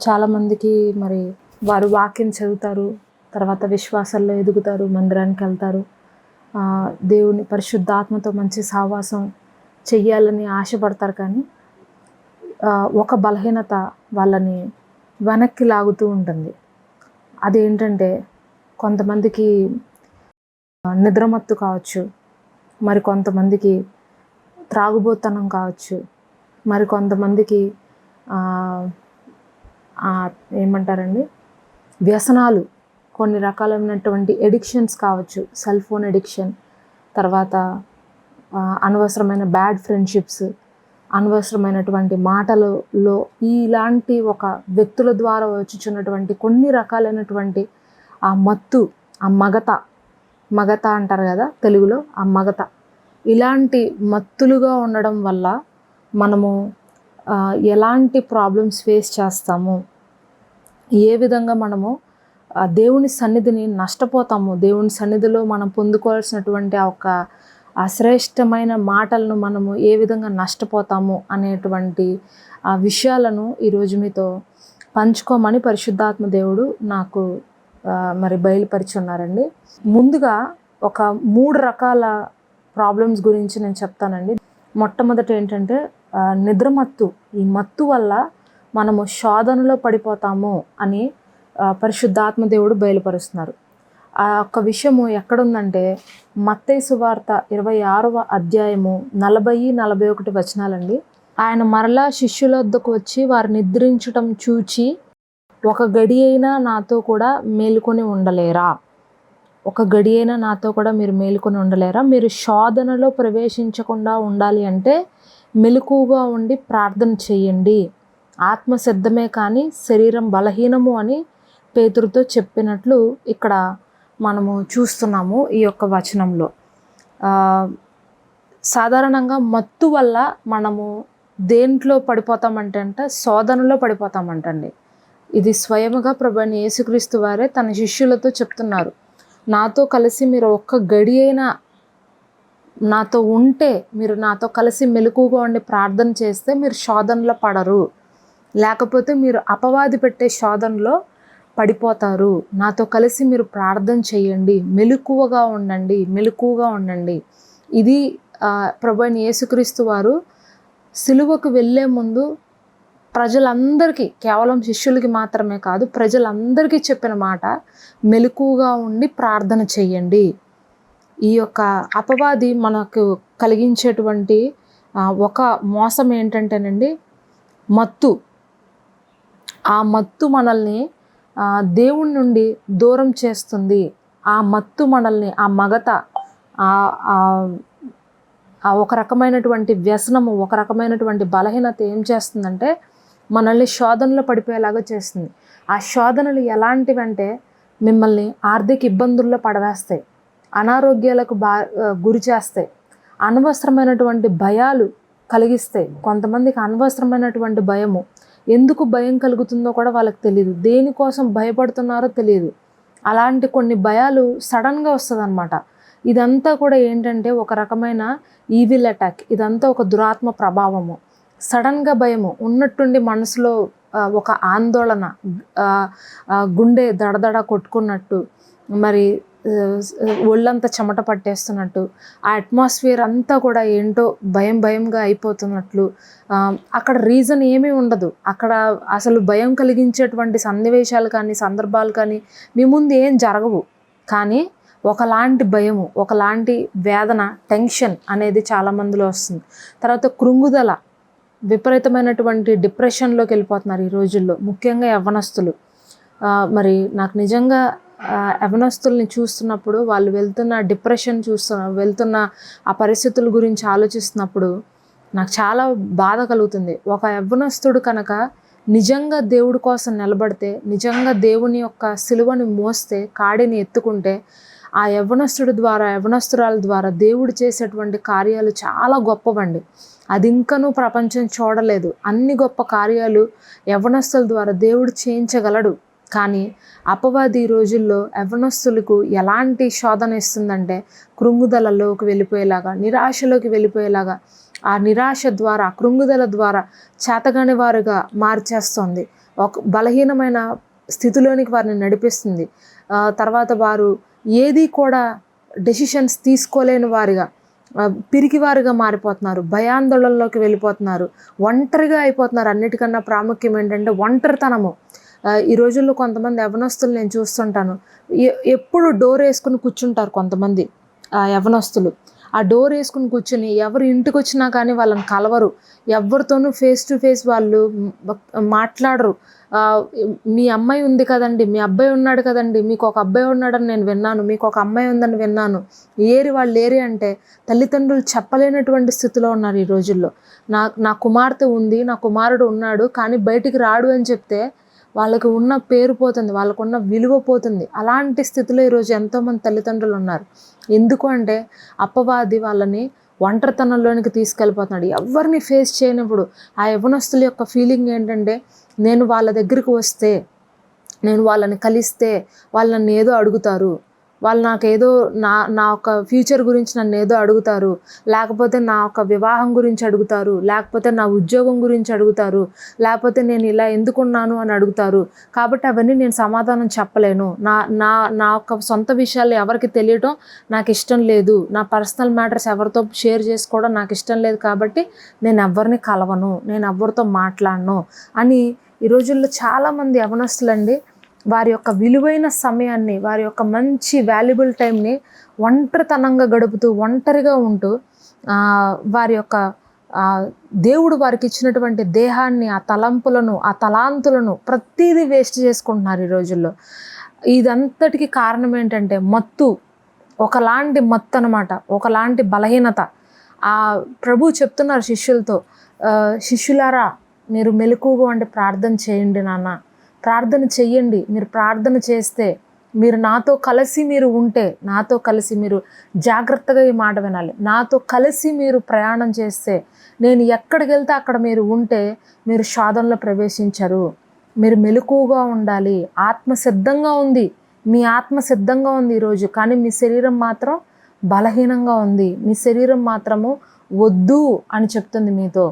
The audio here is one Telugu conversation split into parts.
చాలామందికి మరి వారు వాక్యం చదువుతారు, తర్వాత విశ్వాసాల్లో ఎదుగుతారు, మందిరానికి వెళ్తారు, దేవుని పరిశుద్ధాత్మతో మంచి సహవాసం చెయ్యాలని ఆశపడతారు. కానీ ఒక బలహీనత వాళ్ళని వెనక్కి లాగుతూ ఉంటుంది. అదేంటంటే కొంతమందికి నిద్రమత్తు కావచ్చు, మరి కొంతమందికి త్రాగుబోతనం కావచ్చు, మరి కొంతమందికి ఏమంటారండి వ్యసనాలు, కొన్ని రకాలైనటువంటి ఎడిక్షన్స్ కావచ్చు, సెల్ ఫోన్ ఎడిక్షన్, తర్వాత అనవసరమైన బ్యాడ్ ఫ్రెండ్షిప్స్, అనవసరమైనటువంటి మాటలలో ఇలాంటి ఒక వ్యక్తుల ద్వారా వచ్చుచున్నటువంటి కొన్ని రకాలైనటువంటి ఆ మత్తు, ఆ మగత అంటారు కదా తెలుగులో, ఆ మగత, ఇలాంటి మత్తులుగా ఉండడం వల్ల మనము ఎలాంటి ప్రాబ్లమ్స్ ఫేస్ చేస్తాము, ఏ విధంగా మనము దేవుని సన్నిధిని నష్టపోతాము, దేవుని సన్నిధిలో మనం పొందుకోవాల్సినటువంటి ఒక అశ్రేష్టమైన మాటలను మనము ఏ విధంగా నష్టపోతాము అనేటువంటి ఆ విషయాలను ఈరోజు మీతో పంచుకోమని పరిశుద్ధాత్మ దేవుడు నాకు మరి బయలుపరిచున్నారండి. ముందుగా ఒక 3 రకాల ప్రాబ్లమ్స్ గురించి నేను చెప్తానండి. మొట్టమొదటి ఏంటంటే నిద్రమత్తు. ఈ మత్తు వల్ల మనము శోధనలో పడిపోతాము అని పరిశుద్ధాత్మ దేవుడు బయలుపరుస్తున్నారు. ఆ ఒక్క విషయము ఎక్కడుందంటే మత్తయి సువార్త 26వ అధ్యాయము 40-41 వచనాలండి. ఆయన మరలా శిష్యుల వద్దకు వచ్చి వారు నిద్రించటం చూచి, ఒక గడి అయినా నాతో కూడా మేలుకొని ఉండలేరా? ఒక గడి అయినా నాతో కూడా మీరు మేలుకొని ఉండలేరా? మీరు శోధనలో ప్రవేశించకుండా ఉండాలి అంటే మెలకువగా ఉండి ప్రార్థన చేయండి. ఆత్మ సిద్ధమే కానీ శరీరం బలహీనము అని పేతురుతో చెప్పినట్లు ఇక్కడ మనము చూస్తున్నాము ఈ యొక్క వచనంలో. సాధారణంగా మత్తు వల్ల మనము దేంట్లో పడిపోతామంటే శోధనలో పడిపోతామంటండి. ఇది స్వయముగా ప్రభువైన యేసుక్రీస్తు వారే తన శిష్యులతో చెప్తున్నారు. నాతో కలిసి మీరు ఒక్క గడి అయినా నాతో ఉంటే, మీరు నాతో కలిసి మెలకువగా ఉండి ప్రార్థన చేస్తే మీరు శోధనలో పడరు, లేకపోతే మీరు అపవాది పెట్టే శోధనలో పడిపోతారు. నాతో కలిసి మీరు ప్రార్థన చేయండి, మెలకువగా ఉండండి. ఇది ప్రభువైన యేసుక్రీస్తు వారు సిలువకు వెళ్ళే ముందు ప్రజలందరికీ, కేవలం శిష్యులకి మాత్రమే కాదు, ప్రజలందరికీ చెప్పిన మాట, మెలకువగా ఉండి ప్రార్థన చేయండి. ఈ యొక్క అపవాది మనకు కలిగించేటువంటి ఒక మోసం ఏంటంటేనండి మత్తు. ఆ మత్తు మనల్ని దేవుని నుండి దూరం చేస్తుంది. ఆ మత్తు మనల్ని, ఆ మగత, ఒక రకమైనటువంటి వ్యసనము, ఒక రకమైనటువంటి బలహీనత ఏం చేస్తుందంటే మనల్ని శోధనలో పడిపోయేలాగా చేస్తుంది. ఆ శోధనలు ఎలాంటివంటే మిమ్మల్ని ఆర్థిక ఇబ్బందుల్లో పడవేస్తాయి, అనారోగ్యాలకు గురి చేస్తాయి, అనవసరమైనటువంటి భయాలు కలిగిస్తాయి. కొంతమందికి అనవసరమైనటువంటి భయము, ఎందుకు భయం కలుగుతుందో కూడా వాళ్ళకి తెలియదు, దేనికోసం భయపడుతున్నారో తెలియదు. అలాంటి కొన్ని భయాలు సడన్గా వస్తుంది అన్నమాట. ఇదంతా కూడా ఏంటంటే ఒక రకమైన ఈవిల్ అటాక్. ఇదంతా ఒక దురాత్మ ప్రభావము. సడన్గా భయము ఉన్నట్టుండి మనసులో ఒక ఆందోళన, గుండె దడదడ కొట్టుకున్నట్టు, మరి ఒళ్ళంతా చెమట పట్టేస్తున్నట్టు, ఆ అట్మాస్ఫియర్ అంతా కూడా ఏంటో భయంగా అయిపోతున్నట్లు. అక్కడ రీజన్ ఏమీ ఉండదు. అక్కడ అసలు భయం కలిగించేటువంటి సన్నివేశాలు కానీ సందర్భాలు కానీ మీ ముందు ఏం జరగవు. కానీ ఒకలాంటి భయము, ఒకలాంటి వేదన, టెన్షన్ అనేది చాలామందిలో వస్తుంది. తర్వాత కృంగుదల, విపరీతమైనటువంటి డిప్రెషన్లోకి వెళ్ళిపోతున్నారు ఈ రోజుల్లో, ముఖ్యంగా యవ్వనస్తులు. మరి నాకు నిజంగా యవ్వనస్తుల్ని చూస్తున్నప్పుడు, వాళ్ళు వెళ్తున్న ఆ పరిస్థితుల గురించి ఆలోచిస్తున్నప్పుడు నాకు చాలా బాధ కలుగుతుంది. ఒక యవ్వనస్తుడు కనుక నిజంగా దేవుడి కోసం నిలబడితే, నిజంగా దేవుని యొక్క సిలువని మోస్తే, కాడిని ఎత్తుకుంటే, ఆ యవ్వనస్తురాల ద్వారా దేవుడు చేసేటువంటి కార్యాలు చాలా గొప్పవండి. అది ఇంకనూ ప్రపంచం చూడలేదు. అన్ని గొప్ప కార్యాలు యవ్వనస్తుల ద్వారా దేవుడు చేయించగలడు. కానీ అపవాది ఈ రోజుల్లో యవ్వనస్తులకు ఎలాంటి శోధన ఇస్తుందంటే కృంగుదలలోకి వెళ్ళిపోయేలాగా, నిరాశలోకి వెళ్ళిపోయేలాగా, ఆ నిరాశ ద్వారా, కృంగుదల ద్వారా చేతగాని వారుగా మార్చేస్తుంది. ఒక బలహీనమైన స్థితిలోనికి వారిని నడిపిస్తుంది. తర్వాత వారు ఏది కూడా డెసిషన్స్ తీసుకోలేని వారిగా, పిరికివారిగా మారిపోతున్నారు, భయాందోళనలోకి వెళ్ళిపోతున్నారు, ఒంటరిగా అయిపోతున్నారు. అన్నిటికన్నా ప్రాముఖ్యం ఏంటంటే ఒంటరితనము. ఈ రోజుల్లో కొంతమంది యవనస్తులు నేను చూస్తుంటాను, ఎప్పుడు డోర్ వేసుకుని కూర్చుంటారు కొంతమంది యవనస్తులు. ఆ డోర్ వేసుకుని కూర్చుని ఎవరు ఇంటికి వచ్చినా కానీ వాళ్ళని కలవరు, ఎవరితోనూ ఫేస్ టు ఫేస్ వాళ్ళు మాట్లాడరు. మీ అమ్మాయి ఉంది కదండి, మీ అబ్బాయి ఉన్నాడు కదండి, మీకు ఒక అబ్బాయి ఉన్నాడని నేను విన్నాను, మీకు ఒక అమ్మాయి ఉందని విన్నాను, వాళ్ళు ఏరి అంటే తల్లిదండ్రులు చెప్పలేనటువంటి స్థితిలో ఉన్నారు ఈ రోజుల్లో. నా కుమార్తె ఉంది, నా కుమారుడు ఉన్నాడు, కానీ బయటికి రాడు అని చెప్తే వాళ్ళకి ఉన్న పేరు పోతుంది, వాళ్ళకున్న విలువ పోతుంది. అలాంటి స్థితిలో ఈరోజు ఎంతోమంది తల్లిదండ్రులు ఉన్నారు. ఎందుకు అంటే అపవాది వాళ్ళని ఒంటరితనంలోనికి తీసుకెళ్ళిపోతున్నాడు, ఎవరిని ఫేస్ చేయనప్పుడు. ఆ యవనస్తుల యొక్క ఫీలింగ్ ఏంటంటే, నేను వాళ్ళ దగ్గరికి వస్తే, నేను వాళ్ళని కలిస్తే వాళ్ళు నన్ను ఏదో అడుగుతారు, వాళ్ళు నాకేదో నా యొక్క ఫ్యూచర్ గురించి నన్ను ఏదో అడుగుతారు, లేకపోతే నా యొక్క వివాహం గురించి అడుగుతారు, లేకపోతే నా ఉద్యోగం గురించి అడుగుతారు, లేకపోతే నేను ఇలా ఎందుకున్నాను అని అడుగుతారు. కాబట్టి అవన్నీ నేను సమాధానం చెప్పలేను. నా యొక్క సొంత విషయాలు ఎవరికి తెలియటం నాకు ఇష్టం లేదు, నా పర్సనల్ మ్యాటర్స్ ఎవరితో షేర్ చేసుకోవడం నాకు ఇష్టం లేదు, కాబట్టి నేను ఎవరిని కలవను, నేను ఎవరితో మాట్లాడను అని ఈ రోజుల్లో చాలామంది యవనస్తులండి వారి యొక్క విలువైన సమయాన్ని, వారి యొక్క మంచి వాల్యుబుల్ టైంని ఒంటరితనంగా గడుపుతూ, ఒంటరిగా ఉంటూ వారి యొక్క దేవుడు వారికి ఇచ్చినటువంటి దేహాన్ని, ఆ తలంపులను, ఆ తలాంతులను ప్రతిదీ వేస్ట్ చేసుకుంటున్నారు ఈ రోజుల్లో. ఇదంతటికి కారణం ఏంటంటే మత్తు, ఒకలాంటి మత్తు అనమాట, ఒకలాంటి బలహీనత. ప్రభు చెప్తున్నారు శిష్యులతో, శిష్యులారా మీరు మెలకువగా ఉండి ప్రార్థన చేయండి నాన్న, ప్రార్థన చెయ్యండి. మీరు ప్రార్థన చేస్తే, మీరు నాతో కలిసి మీరు ఉంటే, నాతో కలిసి మీరు జాగ్రత్తగా ఈ మాట వినాలి, నాతో కలిసి మీరు ప్రయాణం చేస్తే, నేను ఎక్కడికి వెళ్తే అక్కడ మీరు ఉంటే మీరు శోధనలో ప్రవేశించరు. మీరు మెలకువగా ఉండాలి. ఆత్మ సిద్ధంగా ఉంది, మీ ఆత్మ సిద్ధంగా ఉంది ఈరోజు, కానీ మీ శరీరం మాత్రం బలహీనంగా ఉంది. మీ శరీరం మాత్రము వద్దు అని చెప్తుంది మీతో.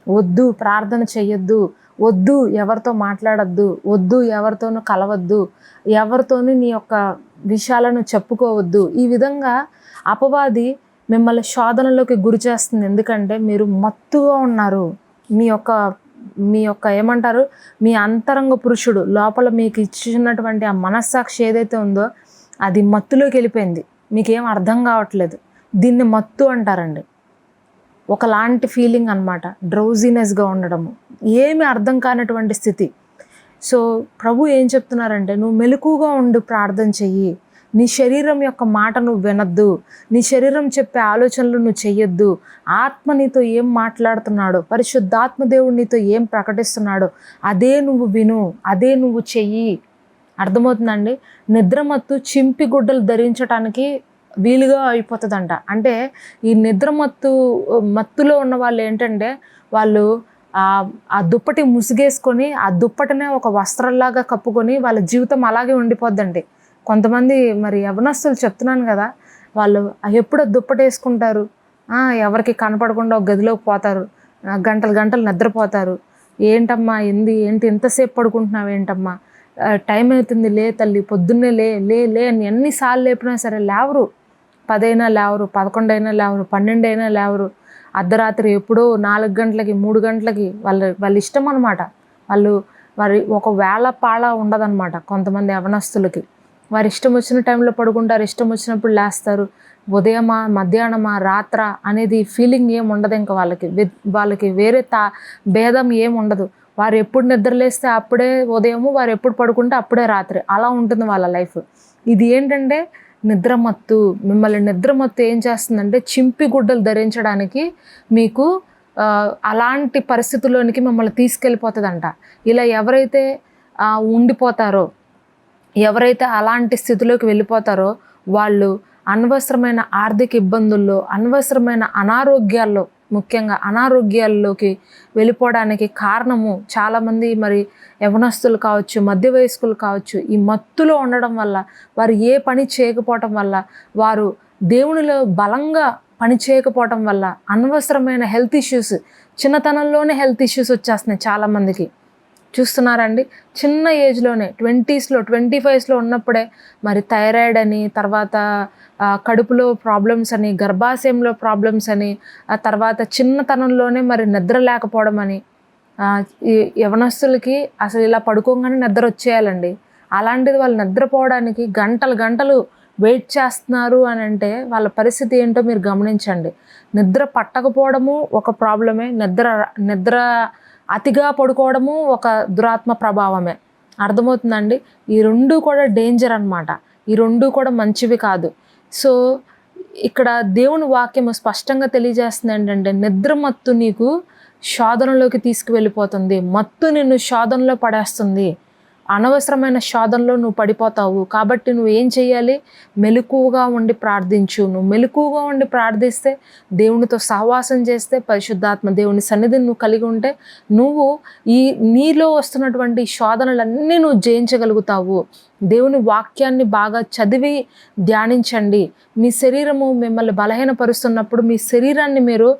వద్దు, ప్రార్థన చెయ్యొద్దు, వద్దు, ఎవరితో మాట్లాడద్దు, వద్దు, ఎవరితోనూ కలవద్దు, ఎవరితోనూ నీ యొక్క విషయాలను చెప్పుకోవద్దు. ఈ విధంగా అపవాది మిమ్మల్ని శోధనలోకి గురి చేస్తుంది. ఎందుకంటే మీరు మత్తుగా ఉన్నారు. మీ యొక్క ఏమంటారు, మీ అంతరంగ పురుషుడు లోపల మీకు ఇచ్చినటువంటి ఆ మనస్సాక్షి ఏదైతే ఉందో అది మత్తులోకి వెళ్ళిపోయింది. మీకేం అర్థం కావట్లేదు. దీన్ని మత్తు అంటారండి. ఒకలాంటి ఫీలింగ్ అనమాట, డ్రౌజీనెస్గా ఉండడము, ఏమి అర్థం కానటువంటి స్థితి. సో ప్రభు ఏం చెప్తున్నారంటే, నువ్వు మెలకుగా ఉండి ప్రార్థన చెయ్యి, నీ శరీరం యొక్క మాట నువ్వు వినొద్దు, నీ శరీరం చెప్పే ఆలోచనలు నువ్వు చెయ్యొద్దు. ఆత్మ నీతో ఏం మాట్లాడుతున్నాడో, పరిశుద్ధాత్మ దేవుడు నీతో ఏం ప్రకటిస్తున్నాడో అదే నువ్వు విను, అదే నువ్వు చెయ్యి. అర్థమవుతుందండి? నిద్రమత్తు చింపి గుడ్డలు ధరించడానికి వీలుగా అయిపోతుందంట. అంటే ఈ మత్తులో ఉన్న వాళ్ళు ఏంటంటే, వాళ్ళు ఆ దుప్పటి ముసుగేసుకొని ఆ దుప్పటినే ఒక వస్త్రంలాగా కప్పుకొని వాళ్ళ జీవితం అలాగే ఉండిపోద్దండి. కొంతమంది మరి యవనస్తులు చెప్తున్నాను కదా, వాళ్ళు ఎప్పుడు దుప్పటి వేసుకుంటారు, ఎవరికి కనపడకుండా ఒక గదిలోకి పోతారు, గంటలు నిద్రపోతారు. ఏంటమ్మా ఏంటి ఎంతసేపు పడుకుంటున్నావు ఏంటమ్మా, టైం అవుతుంది, లే తల్లి, పొద్దున్నే లే అని ఎన్నిసార్లు లేపినా సరే లేవరు. 10 అయినా లేవరు, 11 అయినా లేవరు, 12 అయినా లేవరు. అర్ధరాత్రి ఎప్పుడో 4 గంటలకి 3 గంటలకి వాళ్ళ ఇష్టం అనమాట. వారి ఒక వేళ పాళ ఉండదన్నమాట. కొంతమంది యవనస్తులకి వారి ఇష్టం వచ్చిన టైంలో పడుకుంటారు, ఇష్టం వచ్చినప్పుడు లేస్తారు. ఉదయమా, మధ్యాహ్నమా, రాత్ర అనేది ఫీలింగ్ ఏం ఉండదు. ఇంకా వాళ్ళకి వేరే భేదం ఏం ఉండదు. వారు ఎప్పుడు నిద్రలేస్తే అప్పుడే ఉదయము, వారు ఎప్పుడు పడుకుంటే అప్పుడే రాత్రి, అలా ఉంటుంది వాళ్ళ లైఫ్. ఇది ఏంటంటే నిద్రమత్తు. మిమ్మల్ని నిద్రమత్తు ఏం చేస్తుందంటే చింపి గుడ్డలు ధరించడానికి మీకు అలాంటి పరిస్థితుల్లోనికి మిమ్మల్ని తీసుకెళ్ళిపోతుందంట. ఇలా ఎవరైతే ఉండిపోతారో, ఎవరైతే అలాంటి స్థితిలోకి వెళ్ళిపోతారో వాళ్ళు అనవసరమైన ఆర్థిక ఇబ్బందుల్లో, అనవసరమైన అనారోగ్యాల్లో, ముఖ్యంగా అనారోగ్యాల్లోకి వెళ్ళిపోవడానికి కారణము చాలామంది మరి యవనస్తులు కావచ్చు, మధ్య వయస్కులు కావచ్చు, ఈ మత్తులో ఉండడం వల్ల, వారు ఏ పని చేయకపోవటం వల్ల, వారు దేవునిలో బలంగా పని చేయకపోవటం వల్ల అనవసరమైన హెల్త్ ఇష్యూస్, చిన్నతనంలోనే హెల్త్ ఇష్యూస్ వచ్చేస్తున్నాయి చాలామందికి. చూస్తున్నారండి, చిన్న ఏజ్లోనే 20స్లో 25స్లో ఉన్నప్పుడే మరి థైరాయిడ్ అని, తర్వాత కడుపులో ప్రాబ్లమ్స్ అని, గర్భాశయంలో ప్రాబ్లమ్స్ అని, ఆ తర్వాత చిన్నతనంలోనే మరి నిద్ర లేకపోవడం అని, ఈ యవనస్తులకి అసలు ఇలా పడుకోగానే నిద్ర వచ్చేయాలండి. అలాంటిది వాళ్ళు నిద్రపోవడానికి గంటలు గంటలు వెయిట్ చేస్తున్నారు అని అంటే వాళ్ళ పరిస్థితి ఏంటో మీరు గమనించండి. నిద్ర పట్టకపోవడము ఒక ప్రాబ్లమే, నిద్ర అతిగా పడుకోవడము ఒక దురాత్మ ప్రభావమే. అర్థమవుతుందండి? ఈ రెండు కూడా డేంజర్ అనమాట. ఈ రెండు కూడా మంచివి కాదు. సో ఇక్కడ దేవుని వాక్యము స్పష్టంగా తెలియజేస్తుంది ఏంటంటే, నిద్ర మత్తు నీకు శోధనలోకి తీసుకువెళ్ళిపోతుంది. మత్తు నిన్ను శోధనలో పడేస్తుంది. అనవసరమైన శోధనలో నువ్వు పడిపోతావు. కాబట్టి నువ్వు ఏం చేయాలి? మెలకువగా ఉండి ప్రార్థించు. నువ్వు మెలకువగా ఉండి ప్రార్థిస్తే, దేవునితో సహవాసం చేస్తే, పరిశుద్ధాత్మ దేవుని సన్నిధిని నువ్వు కలిగి ఉంటే, నువ్వు నీలో వస్తున్నటువంటి శోధనలన్నీ నువ్వు జయించగలుగుతావు. దేవుని వాక్యాన్ని బాగా చదివి ధ్యానించండి. మీ శరీరము మిమ్మల్ని బలహీనపరుస్తున్నప్పుడు మీ శరీరాన్ని మీరు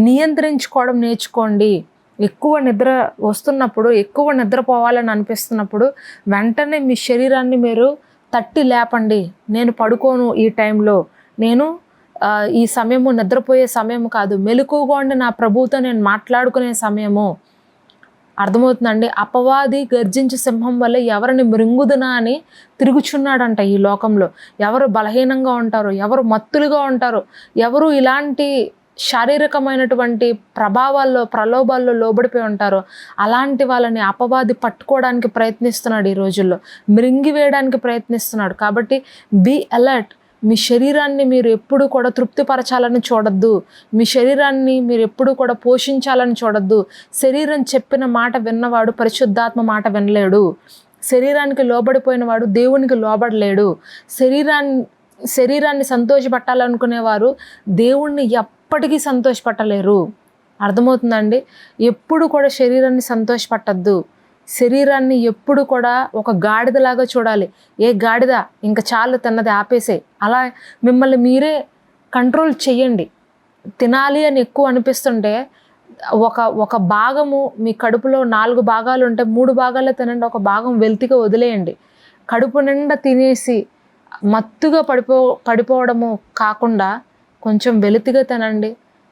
నియంత్రించుకోవడం నేర్చుకోండి. ఎక్కువ నిద్ర వస్తున్నప్పుడు, ఎక్కువ నిద్రపోవాలని అనిపిస్తున్నప్పుడు వెంటనే మీ శరీరాన్ని మీరు తట్టి లేపండి. నేను పడుకోను ఈ టైంలో, నేను ఈ సమయము నిద్రపోయే సమయం కాదు, మెలకువగా ఉండి నా ప్రభువుతో నేను మాట్లాడుకునే సమయము. అర్థమవుతుందండి? అపవాది గర్జించే సింహం వల్ల ఎవరిని మృంగుదునా అని తిరుగుచున్నాడంట ఈ లోకంలో. ఎవరు బలహీనంగా ఉంటారో, ఎవరు మత్తులుగా ఉంటారో, ఎవరు ఇలాంటి శారీరకమైనటువంటి ప్రభావాల్లో, ప్రలోభాల్లో లోబడిపోయి ఉంటారో అలాంటి వాళ్ళని అపవాది పట్టుకోవడానికి ప్రయత్నిస్తున్నాడు ఈ రోజుల్లో, మృంగివేయడానికి ప్రయత్నిస్తున్నాడు. కాబట్టి బీ అలర్ట్. మీ శరీరాన్ని మీరు ఎప్పుడు కూడా తృప్తిపరచాలని చూడొద్దు. మీ శరీరాన్ని మీరు ఎప్పుడు కూడా పోషించాలని చూడొద్దు. శరీరం చెప్పిన మాట విన్నవాడు పరిశుద్ధాత్మ మాట వినలేడు. శరీరానికి లోబడిపోయిన వాడు దేవునికి లోబడలేడు. శరీరాన్ని సంతోషపెట్టాలనుకునేవారు దేవుణ్ణి ఎప్పటికీ సంతోషపెట్టలేరు. అర్థమవుతుందండి? ఎప్పుడు కూడా శరీరాన్ని సంతోషపెట్టద్దు. శరీరాన్ని ఎప్పుడు కూడా ఒక గాడిదలాగా చూడాలి. ఏ గాడిద ఇంకా చాలు తిన్నది ఆపేసే, అలా మిమ్మల్ని మీరే కంట్రోల్ చెయ్యండి. తినాలి అని ఎక్కువ అనిపిస్తుంటే ఒక భాగము మీ కడుపులో 4 భాగాలు ఉంటే 3 భాగాలే తినండి, ఒక భాగం వెల్తిగా వదిలేయండి. కడుపు నిండా తినేసి మత్తుగా పడిపోవడము కాకుండా కొంచెం వెలితిగా తినండి,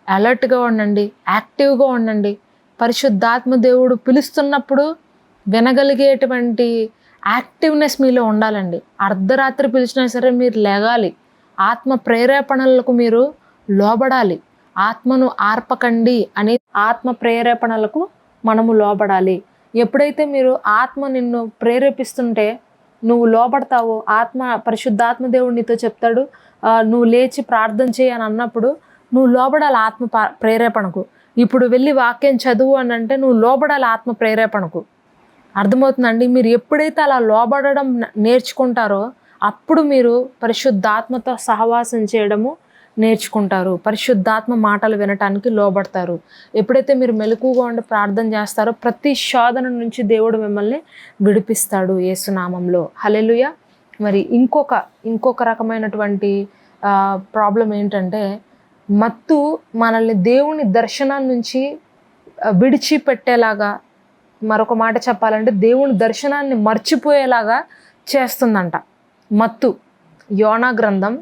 అలర్ట్గా ఉండండి, యాక్టివ్గా ఉండండి. పరిశుద్ధాత్మ దేవుడు పిలుస్తున్నప్పుడు వినగలిగేటువంటి యాక్టివ్నెస్ మీలో ఉండాలండి. అర్ధరాత్రి పిలిచినా సరే మీరు లేగాలి. ఆత్మ ప్రేరేపణలకు మీరు లోబడాలి. ఆత్మను ఆర్పకండి అనే ఆత్మ ప్రేరేపణలకు మనము లోబడాలి. ఎప్పుడైతే మీరు ఆత్మ నిన్ను ప్రేరేపిస్తుంటే నువ్వు లోబడతావో, పరిశుద్ధాత్మ దేవుడు నీతో చెప్తాడు, నువ్వు లేచి ప్రార్థన చేయి అని అన్నప్పుడు నువ్వు లోబడాలి ఆత్మ ప్రేరేపణకు. ఇప్పుడు వెళ్ళి వాక్యం చదువు అని అంటే నువ్వు లోబడాలి ఆత్మ ప్రేరేపణకు. అర్థమవుతుందండి? మీరు ఎప్పుడైతే అలా లోబడడం నేర్చుకుంటారో అప్పుడు మీరు పరిశుద్ధాత్మతో సహవాసం చేయడము నేర్చుకుంటారు. పరిశుద్ధాత్మ మాటలు వినటానికి లోబడతారు. ఎప్పుడైతే మీరు మెలకువగా ఉండి ప్రార్థన చేస్తారో ప్రతి శోధన నుంచి దేవుడు మిమ్మల్ని విడిపిస్తాడు యేసునామంలో. హల్లెలూయా. మరి ఇంకొక రకమైనటువంటి ప్రాబ్లం ఏంటంటే, మత్తు మనల్ని దేవుని దర్శనం నుంచి విడిచిపెట్టేలాగా, మరొక మాట చెప్పాలంటే దేవుని దర్శనాన్ని మర్చిపోయేలాగా చేస్తుందంట మత్తు. యోనా గ్రంథం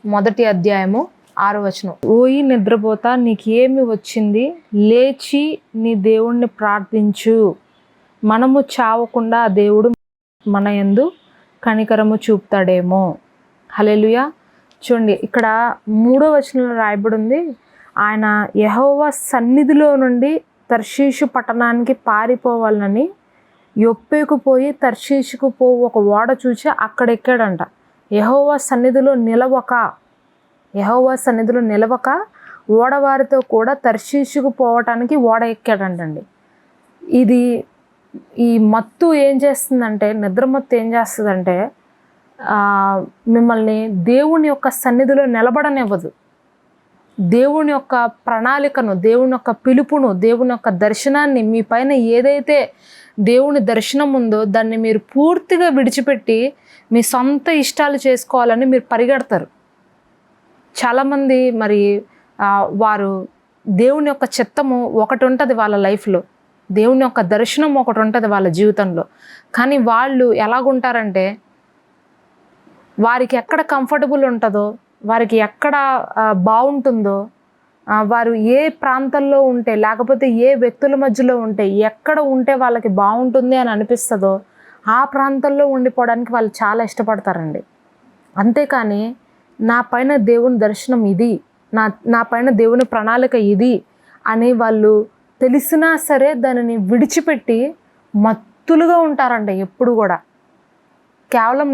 1వ అధ్యాయము 6వ వచనం. ఓయి నిద్రపోతా, నీకేమి వచ్చింది? లేచి నీ దేవుణ్ణి ప్రార్థించు. మనము చావకుండా ఆ దేవుడు మన యందు కనికరము చూపుతాడేమో. హల్లెలూయా. చూడండి, ఇక్కడ 3వ వచనంలో రాయబడి ఉంది, ఆయన యెహోవా సన్నిధిలో నుండి తర్షీషు పట్టణానికి పారిపోవాలని యొప్పేకు పోయి తర్షీషుకు పోవు ఒక ఓడ చూసి అక్కడ ఎక్కాడంట. యెహోవా సన్నిధిలో నిలవక ఓడవారితో కూడా తర్షీషుకు పోవటానికి ఓడ ఎక్కాడంటండి. ఈ మత్తు ఏం చేస్తుందంటే, నిద్రమత్తు ఏం చేస్తుందంటే మిమ్మల్ని దేవుని యొక్క సన్నిధిలో నిలబడనివ్వదు. దేవుని యొక్క ప్రణాళికను, దేవుని యొక్క పిలుపును, దేవుని యొక్క దర్శనాన్ని, మీ పైన ఏదైతే దేవుని దర్శనం ఉందో దాన్ని మీరు పూర్తిగా విడిచిపెట్టి మీ సొంత ఇష్టాలు చేసుకోవాలని మీరు పరిగెడతారు. చాలామంది వారు దేవుని యొక్క చిత్తము ఒకటి ఉంటుంది వాళ్ళ లైఫ్లో, దేవుని యొక్క దర్శనం ఒకటి ఉంటుంది వాళ్ళ జీవితంలో. కానీ వాళ్ళు ఎలాగుంటారంటే, వారికి ఎక్కడ కంఫర్టబుల్ ఉంటుందో, వారికి ఎక్కడ బాగుంటుందో, వారు ఏ ప్రాంతంలో ఉంటే, లేకపోతే ఏ వ్యక్తుల మధ్యలో ఉంటే, ఎక్కడ ఉంటే వాళ్ళకి బాగుంటుంది అని అనిపిస్తుందో ఆ ప్రాంతంలో ఉండిపోవడానికి వాళ్ళు చాలా ఇష్టపడతారండి. అంతేకాని నా పైన దేవుని దర్శనం ఇది, నా పైన దేవుని ప్రణాళిక ఇది అని వాళ్ళు తెలిసినా సరే దానిని విడిచిపెట్టి మత్తులుగా ఉంటారండి ఎప్పుడు కూడా. కేవలం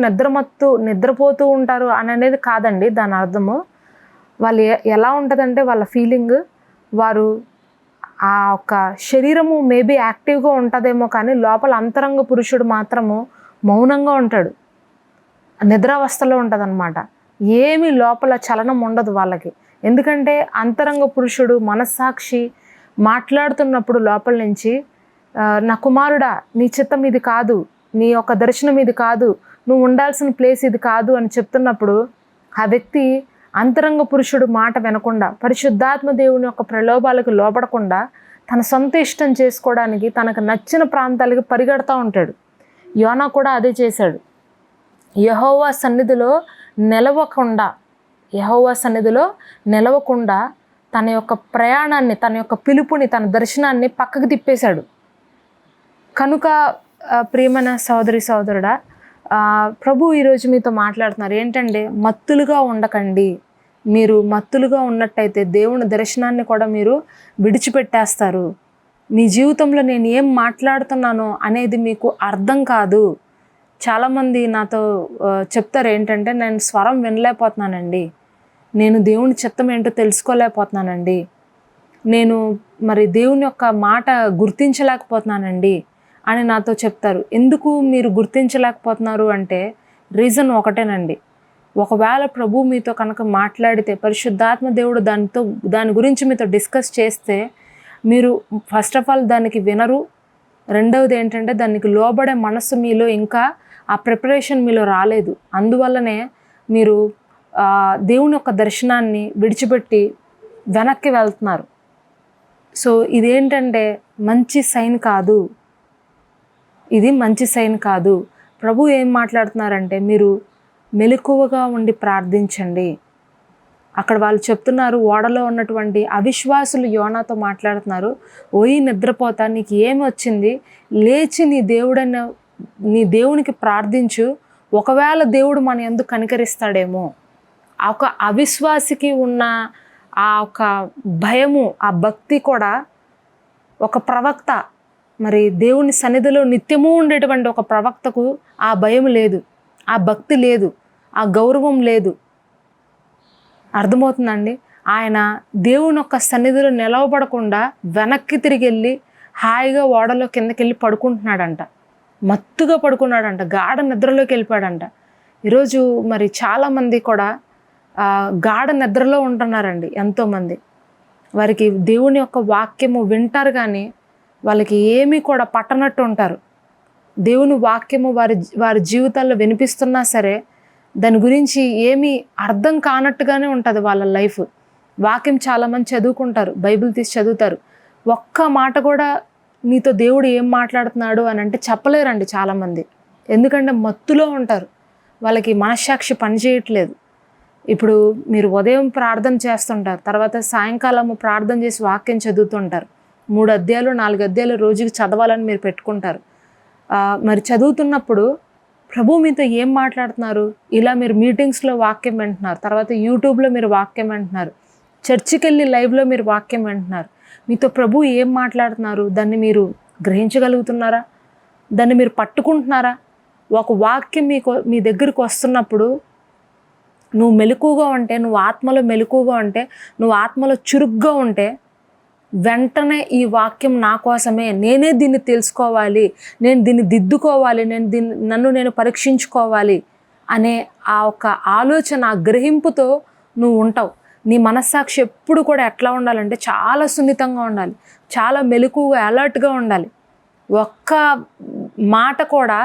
నిద్రపోతూ ఉంటారు అని అనేది కాదండి దాని అర్థము. వాళ్ళు ఎలా ఉంటుందంటే వాళ్ళ ఫీలింగ్, వారు ఆ యొక్క శరీరము మేబీ యాక్టివ్గా ఉంటుందేమో కానీ లోపల అంతరంగ పురుషుడు మాత్రము మౌనంగా ఉంటాడు, నిద్రావస్థలో ఉంటుందన్నమాట. ఏమీ లోపల చలనం ఉండదు వాళ్ళకి. ఎందుకంటే అంతరంగ పురుషుడు మనస్సాక్షి మాట్లాడుతున్నప్పుడు లోపల నుంచి, నా కుమారుడా నీ చిత్తం ఇది కాదు, నీ యొక్క దర్శనం ఇది కాదు, నువ్వు ఉండాల్సిన ప్లేస్ ఇది కాదు అని చెప్తున్నప్పుడు ఆ వ్యక్తి అంతరంగ పురుషుడు మాట వినకుండా, పరిశుద్ధాత్మ దేవుని యొక్క ప్రలోభాలకు లోపడకుండా తన సొంత ఇష్టం చేసుకోవడానికి తనకు నచ్చిన ప్రాంతాలకి పరిగెడతా ఉంటాడు. యోనా కూడా అదే చేశాడు. యెహోవా సన్నిధిలో నిలవకుండా తన యొక్క ప్రయాణాన్ని, తన యొక్క పిలుపుని, తన దర్శనాన్ని పక్కకు తిప్పేశాడు. కనుక ప్రియమైన సోదరుడా, ప్రభు ఈరోజు మీతో మాట్లాడుతున్నారు ఏంటంటే, మత్తులుగా ఉండకండి. మీరు మత్తులుగా ఉన్నట్టయితే దేవుని దర్శనాన్ని కూడా మీరు విడిచిపెట్టేస్తారు. మీ జీవితంలో నేను ఏం మాట్లాడుతున్నానో అనేది మీకు అర్థం కాదు. చాలామంది నాతో చెప్తారు ఏంటంటే, నేను స్వరం వినలేకపోతున్నానండి, నేను దేవుని చిత్తం ఏంటో తెలుసుకోలేకపోతున్నానండి, నేను మరి దేవుని యొక్క మాట గుర్తించలేకపోతున్నానండి అని నాతో చెప్తారు. ఎందుకు మీరు గుర్తించలేకపోతున్నారు అంటే రీజన్ ఒకటేనండి. ఒకవేళ ప్రభు మీతో కనుక మాట్లాడితే, పరిశుద్ధాత్మ దేవుడు దాని గురించి మీతో డిస్కస్ చేస్తే మీరు ఫస్ట్ ఆఫ్ ఆల్ దానికి వినరు. రెండవది ఏంటంటే దానికి లోబడే మనస్సు మీలో ఇంకా ఆ ప్రిపరేషన్ మీలో రాలేదు. అందువల్లనే మీరు దేవుని యొక్క దర్శనాన్ని విడిచిపెట్టి వెనక్కి వెళ్తున్నారు. సో ఇదేంటంటే మంచి సైన్ కాదు, ఇది మంచి సైన్ కాదు. ప్రభు ఏం మాట్లాడుతున్నారంటే, మీరు మెలకువగా ఉండి ప్రార్థించండి. అక్కడ వాళ్ళు చెప్తున్నారు, ఓడలో ఉన్నటువంటి అవిశ్వాసులు యోనాతో మాట్లాడుతున్నారు, ఓయి నిద్రపోతా, నీకు ఏమి వచ్చింది, లేచి నీ దేవునికి ప్రార్థించు, ఒకవేళ దేవుడు మన యందు కనికరిస్తాడేమో. ఆ ఒక అవిశ్వాసికి ఉన్న ఆ ఒక భయము, ఆ భక్తి కూడా ఒక ప్రవక్త, మరి దేవుని సన్నిధిలో నిత్యము ఉండేటువంటి ఒక ప్రవక్తకు ఆ భయం లేదు, ఆ భక్తి లేదు, ఆ గౌరవం లేదు. అర్థమవుతుందండి? ఆయన దేవుని యొక్క సన్నిధిలో నిలవబడకుండా వెనక్కి తిరిగి వెళ్ళి హాయిగా ఓడలో కిందకి వెళ్ళి పడుకుంటున్నాడంట, మత్తుగా పడుకున్నాడంట, గాఢ నిద్రలోకి వెళ్ళిపోయాడంట. ఈరోజు మరి చాలామంది కూడా గాఢ నిద్రలో ఉంటున్నారండి. ఎంతోమంది వారికి దేవుని యొక్క వాక్యము వింటారు కానీ వాళ్ళకి ఏమీ కూడా పట్టనట్టు ఉంటారు. దేవుని వాక్యము వారి జీవితాల్లో వినిపిస్తున్నా సరే దాని గురించి ఏమీ అర్థం కానట్టుగానే ఉంటుంది వాళ్ళ లైఫ్. వాక్యం చాలామంది చదువుకుంటారు, బైబిల్ తీసి చదువుతారు, ఒక్క మాట కూడా నీతో దేవుడు ఏం మాట్లాడుతున్నాడు అని అంటే చెప్పలేరండి చాలామంది. ఎందుకంటే మత్తులో ఉంటారు, వాళ్ళకి మనస్సాక్షి పనిచేయట్లేదు. ఇప్పుడు మీరు ఉదయం ప్రార్థన చేస్తుంటారు, తర్వాత సాయంకాలము ప్రార్థన చేసి వాక్యం చదువుతుంటారు, 3 అధ్యాయాలు 4 అధ్యాయాలు రోజుకి చదవాలని మీరు పెట్టుకుంటారు. మరి చదువుతున్నప్పుడు ప్రభు మీతో ఏం మాట్లాడుతున్నారు? ఇలా మీరు మీటింగ్స్లో వాక్యం వింటున్నారు, తర్వాత యూట్యూబ్లో మీరు వాక్యం వింటున్నారు, చర్చికి వెళ్ళి లైవ్లో మీరు వాక్యం వింటున్నారు. మీతో ప్రభు ఏం మాట్లాడుతున్నారు? దాన్ని మీరు గ్రహించగలుగుతున్నారా? దాన్ని మీరు పట్టుకుంటున్నారా? ఒక వాక్యం మీ దగ్గరికి వస్తున్నప్పుడు నువ్వు మెలకువగా ఉంటే, నువ్వు ఆత్మలో మెలకువగా ఉంటే, నువ్వు ఆత్మలో చురుగ్గా ఉంటే వెంటనే ఈ వాక్యం నా కోసమే, నేనే దీన్ని తెలుసుకోవాలి, నేను దీన్ని దిద్దుకోవాలి, నన్ను నేను పరీక్షించుకోవాలి అనే ఆ ఒక ఆలోచన, ఆ గ్రహింపుతో నువ్వు ఉంటావు. నీ మనస్సాక్షి ఎప్పుడు కూడా ఎట్లా ఉండాలంటే చాలా సున్నితంగా ఉండాలి, చాలా మెలకువగా అలర్ట్గా ఉండాలి. ఒక్క మాట కూడా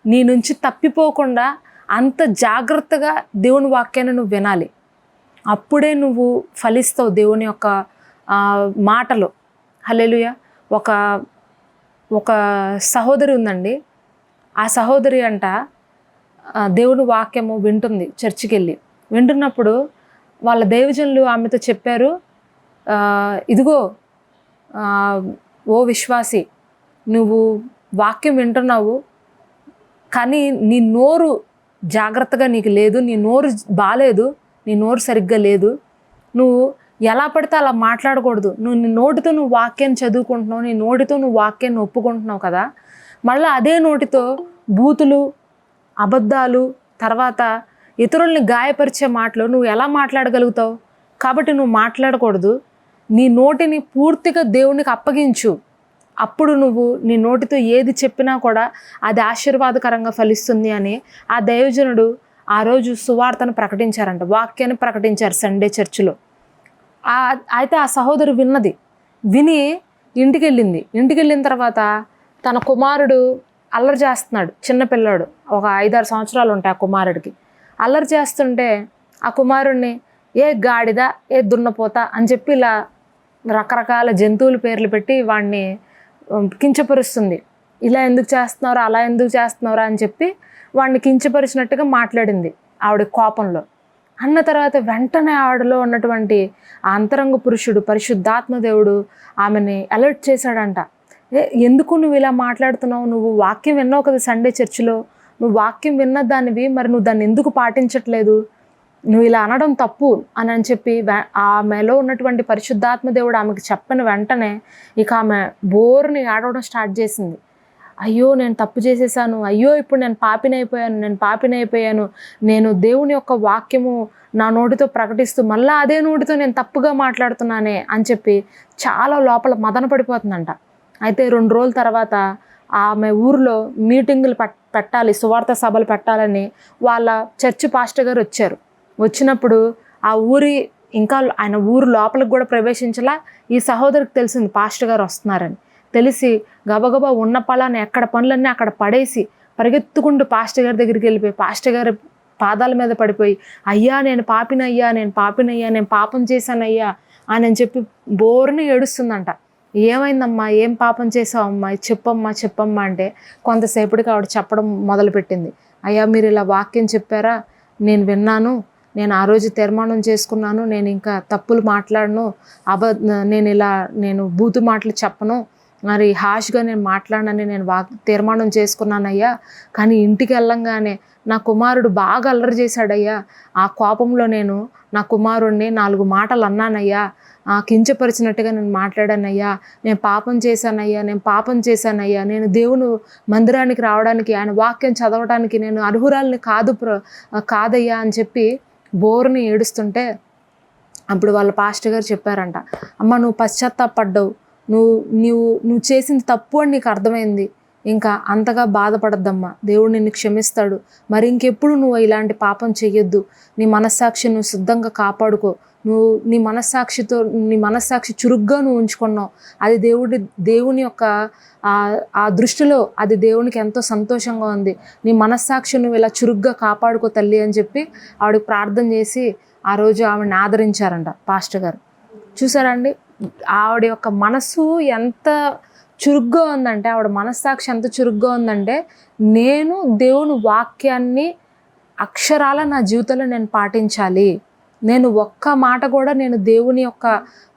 నీ నుంచి తప్పిపోకుండా అంత జాగ్రత్తగా దేవుని వాక్యాన్ని నువ్వు వినాలి. అప్పుడే నువ్వు ఫలిస్తావు దేవుని యొక్క మాటలో. హల్లెలూయా. ఒక ఒక సహోదరి ఉందండి. ఆ సహోదరి అంట దేవుని వాక్యము వింటుంది. చర్చికి వెళ్ళి వింటున్నప్పుడు వాళ్ళ దైవజనులు ఆమెతో చెప్పారు, ఇదిగో ఓ విశ్వాసి, నువ్వు వాక్యం వింటున్నావు, కానీ నీ నోరు జాగ్రత్తగా నీకు లేదు, నీ నోరు బాలేదు, నీ నోరు సరిగ్గా లేదు, నువ్వు ఎలా పడితే అలా మాట్లాడకూడదు, నీ నోటితో నువ్వు వాక్యాన్ని చదువుకుంటున్నావు, నీ నోటితో నువ్వు వాక్యాన్ని ఒప్పుకుంటున్నావు కదా, మళ్ళీ అదే నోటితో బూతులు, అబద్ధాలు, తర్వాత ఇతరుల్ని గాయపరిచే మాటలు నువ్వు ఎలా మాట్లాడగలుగుతావు? కాబట్టి నువ్వు మాట్లాడకూడదు. నీ నోటిని పూర్తిగా దేవునికి అప్పగించు. అప్పుడు నువ్వు నీ నోటితో ఏది చెప్పినా కూడా అది ఆశీర్వాదకరంగా ఫలిస్తుంది అని ఆ దైవజనుడు ఆ రోజు సువార్తను ప్రకటించారంట, వాక్యాన్ని ప్రకటించారు సండే చర్చిలో. అయితే ఆ సహోదరు విని ఇంటికి వెళ్ళిన తర్వాత తన కుమారుడు అల్లరి చేస్తున్నాడు, చిన్నపిల్లాడు, ఒక 5-6 సంవత్సరాలు ఉంటాయి ఆ కుమారుడికి. అల్లరి చేస్తుంటే ఆ కుమారుడిని ఏ గాడిద, ఏ దున్నపోత అని చెప్పి ఇలా రకరకాల జంతువుల పేర్లు పెట్టి వాడిని కించపరుస్తుంది. ఇలా ఎందుకు చేస్తున్నారా, అలా ఎందుకు చేస్తున్నారా అని చెప్పి వాడిని కించపరిచినట్టుగా మాట్లాడింది ఆవిడ కోపంలో. అన్న తర్వాత వెంటనే ఆవిడలో ఉన్నటువంటి ఆ అంతరంగ పురుషుడు పరిశుద్ధాత్మ దేవుడు ఆమెని అలర్ట్ చేశాడంట. ఎందుకు నువ్వు ఇలా మాట్లాడుతున్నావు? నువ్వు వాక్యం విన్నావు కదా సండే చర్చిలో, నువ్వు వాక్యం విన్న దానివి, మరి నువ్వు దాన్ని ఎందుకు పాటించట్లేదు? నువ్వు ఇలా అనడం తప్పు అని చెప్పి ఆమెలో ఉన్నటువంటి పరిశుద్ధాత్మ దేవుడు ఆమెకు చెప్పిన వెంటనే ఇక ఆమె బోరుని ఆడవడం స్టార్ట్ చేసింది. అయ్యో నేను తప్పు చేసేసాను, అయ్యో ఇప్పుడు నేను పాపినైపోయాను, నేను దేవుని యొక్క వాక్యము నా నోటితో ప్రకటిస్తూ మళ్ళీ అదే నోటితో నేను తప్పుగా మాట్లాడుతున్నానే అని చెప్పి చాలా లోపల మదన పడిపోతుందంట. అయితే 2 రోజుల తర్వాత ఆమె ఊరిలో మీటింగులు పెట్టాలి, సువార్త సభలు పెట్టాలని వాళ్ళ చర్చి పాస్టర్ గారు వచ్చారు. వచ్చినప్పుడు ఆ ఆయన ఊరు లోపలికి కూడా ప్రవేశించలా. ఈ సహోదరికి తెలిసింది పాస్టర్ గారు వస్తున్నారని. తెలిసి గబగబా ఉన్న పలాన్ని ఎక్కడ పనులన్నీ అక్కడ పడేసి పరిగెత్తుకుంటూ పాస్టర్ గారి దగ్గరికి వెళ్ళిపోయి పాస్టర్ గారి పాదాల మీద పడిపోయి, అయ్యా నేను పాపినయ్యా, నేను పాపం చేశానయ్యా అని చెప్పి బోరుని ఏడుస్తుందంట. ఏమైందమ్మా, ఏం పాపం చేసావమ్మా, చెప్పమ్మా అంటే కొంతసేపటికి ఆవిడ చెప్పడం మొదలుపెట్టింది. అయ్యా మీరు ఇలా వాక్యం చెప్పారా, నేను విన్నాను, నేను ఆ రోజు తీర్మానం చేసుకున్నాను, నేను ఇంకా తప్పులు మాట్లాడను, నేను బూతు మాటలు చెప్పను, మరి హాష్గా నేను మాట్లాడనని నేను తీర్మానం చేసుకున్నానయ్యా. కానీ ఇంటికి వెళ్ళంగానే నా కుమారుడు బాగా అల్లరి చేశాడయ్యా, ఆ కోపంలో నేను నా కుమారుడిని 4 మాటలు అన్నానయ్యా, కించపరిచినట్టుగా నేను మాట్లాడానయ్యా, నేను పాపం చేశానయ్యా, నేను దేవుని మందిరానికి రావడానికి, ఆయన వాక్యం చదవడానికి నేను అర్హురాలిని కాదయ్యా అని చెప్పి బోరుని ఏడుస్తుంటే అప్పుడు వాళ్ళ పాస్టర్ గారు చెప్పారంట, అమ్మ నువ్వు పశ్చాత్తాపడ్డావు, నువ్వు చేసింది తప్పు అని నీకు అర్థమైంది, ఇంకా అంతగా బాధపడద్దమ్మా, దేవుడు నిన్ను క్షమిస్తాడు, మరి ఇంకెప్పుడు నువ్వు ఇలాంటి పాపం చెయ్యొద్దు, నీ మనస్సాక్షి నువ్వు శుద్ధంగా కాపాడుకో, నువ్వు నీ మనస్సాక్షి చురుగ్గా నువ్వు ఉంచుకున్నావు, అది దేవుని యొక్క ఆ దృష్టిలో అది దేవునికి ఎంతో సంతోషంగా ఉంది, నీ మనస్సాక్షి నువ్వు ఇలా చురుగ్గా కాపాడుకో తల్లి అని చెప్పి ఆవిడకి ప్రార్థన చేసి ఆ రోజు ఆవిడని ఆదరించారంట పాస్టర్ గారు. చూసారండి ఆవిడ యొక్క మనసు ఎంత చురుగ్గా ఉందంటే, ఆవిడ మనస్సాక్షి ఎంత చురుగ్గా ఉందంటే, నేను దేవుని వాక్యాన్ని అక్షరాల నా జీవితంలో నేను పాటించాలి, నేను ఒక్క మాట కూడా నేను దేవుని యొక్క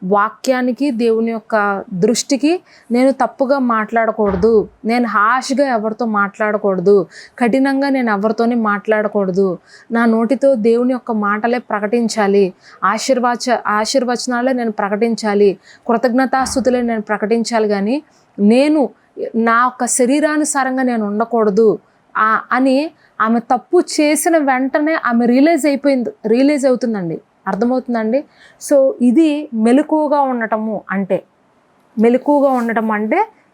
వాక్యానికి, దేవుని యొక్క దృష్టికి నేను తప్పుగా మాట్లాడకూడదు, నేను హాష్గా ఎవరితో మాట్లాడకూడదు, కఠినంగా నేను ఎవరితోని మాట్లాడకూడదు, నా నోటితో దేవుని యొక్క మాటలే ప్రకటించాలి, ఆశీర్వచనాలే నేను ప్రకటించాలి, కృతజ్ఞతాస్తుతులే నేను ప్రకటించాలి, కానీ నేను నా యొక్క శరీరానుసారంగా నేను ఉండకూడదు అని ఆమె తప్పు చేసిన వెంటనే ఆమె రియలైజ్ అవుతుందండి. అర్థమవుతుందండి. సో ఇది మెలకువగా ఉండటము అంటే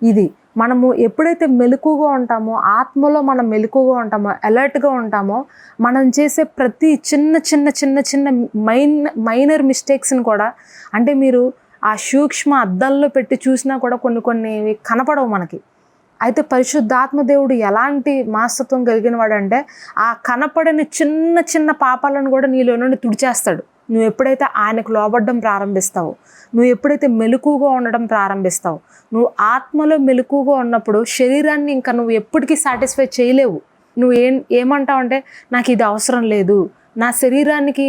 ఇది మనము ఎప్పుడైతే మెలకువగా ఉంటామో, ఆత్మలో మనం మెలకువగా ఉంటామో, అలర్ట్గా ఉంటామో, మనం చేసే ప్రతి చిన్న మైనర్ మిస్టేక్స్ని కూడా, అంటే మీరు ఆ సూక్ష్మ అద్దంలో పెట్టి చూసినా కూడా కొన్ని కనపడవు మనకి. అయితే పరిశుద్ధాత్మ దేవుడు ఎలాంటి మనస్తత్వం కలిగిన వాడు అంటే, ఆ కనపడని చిన్న పాపాలను కూడా నీలో నుండి తుడిచేస్తాడు. నువ్వు ఎప్పుడైతే ఆయనకు లోబడడం ప్రారంభిస్తావో, నువ్వు ఎప్పుడైతే మెలకుగా ఉండడం ప్రారంభిస్తావో, నువ్వు ఆత్మలో మెలకుగా ఉన్నప్పుడు శరీరాన్ని ఇంకా నువ్వు ఎప్పటికీ సాటిస్ఫై చేయలేవు. నువ్వు ఏమంటావు అంటే, నాకు ఇది అవసరం లేదు, నా శరీరానికి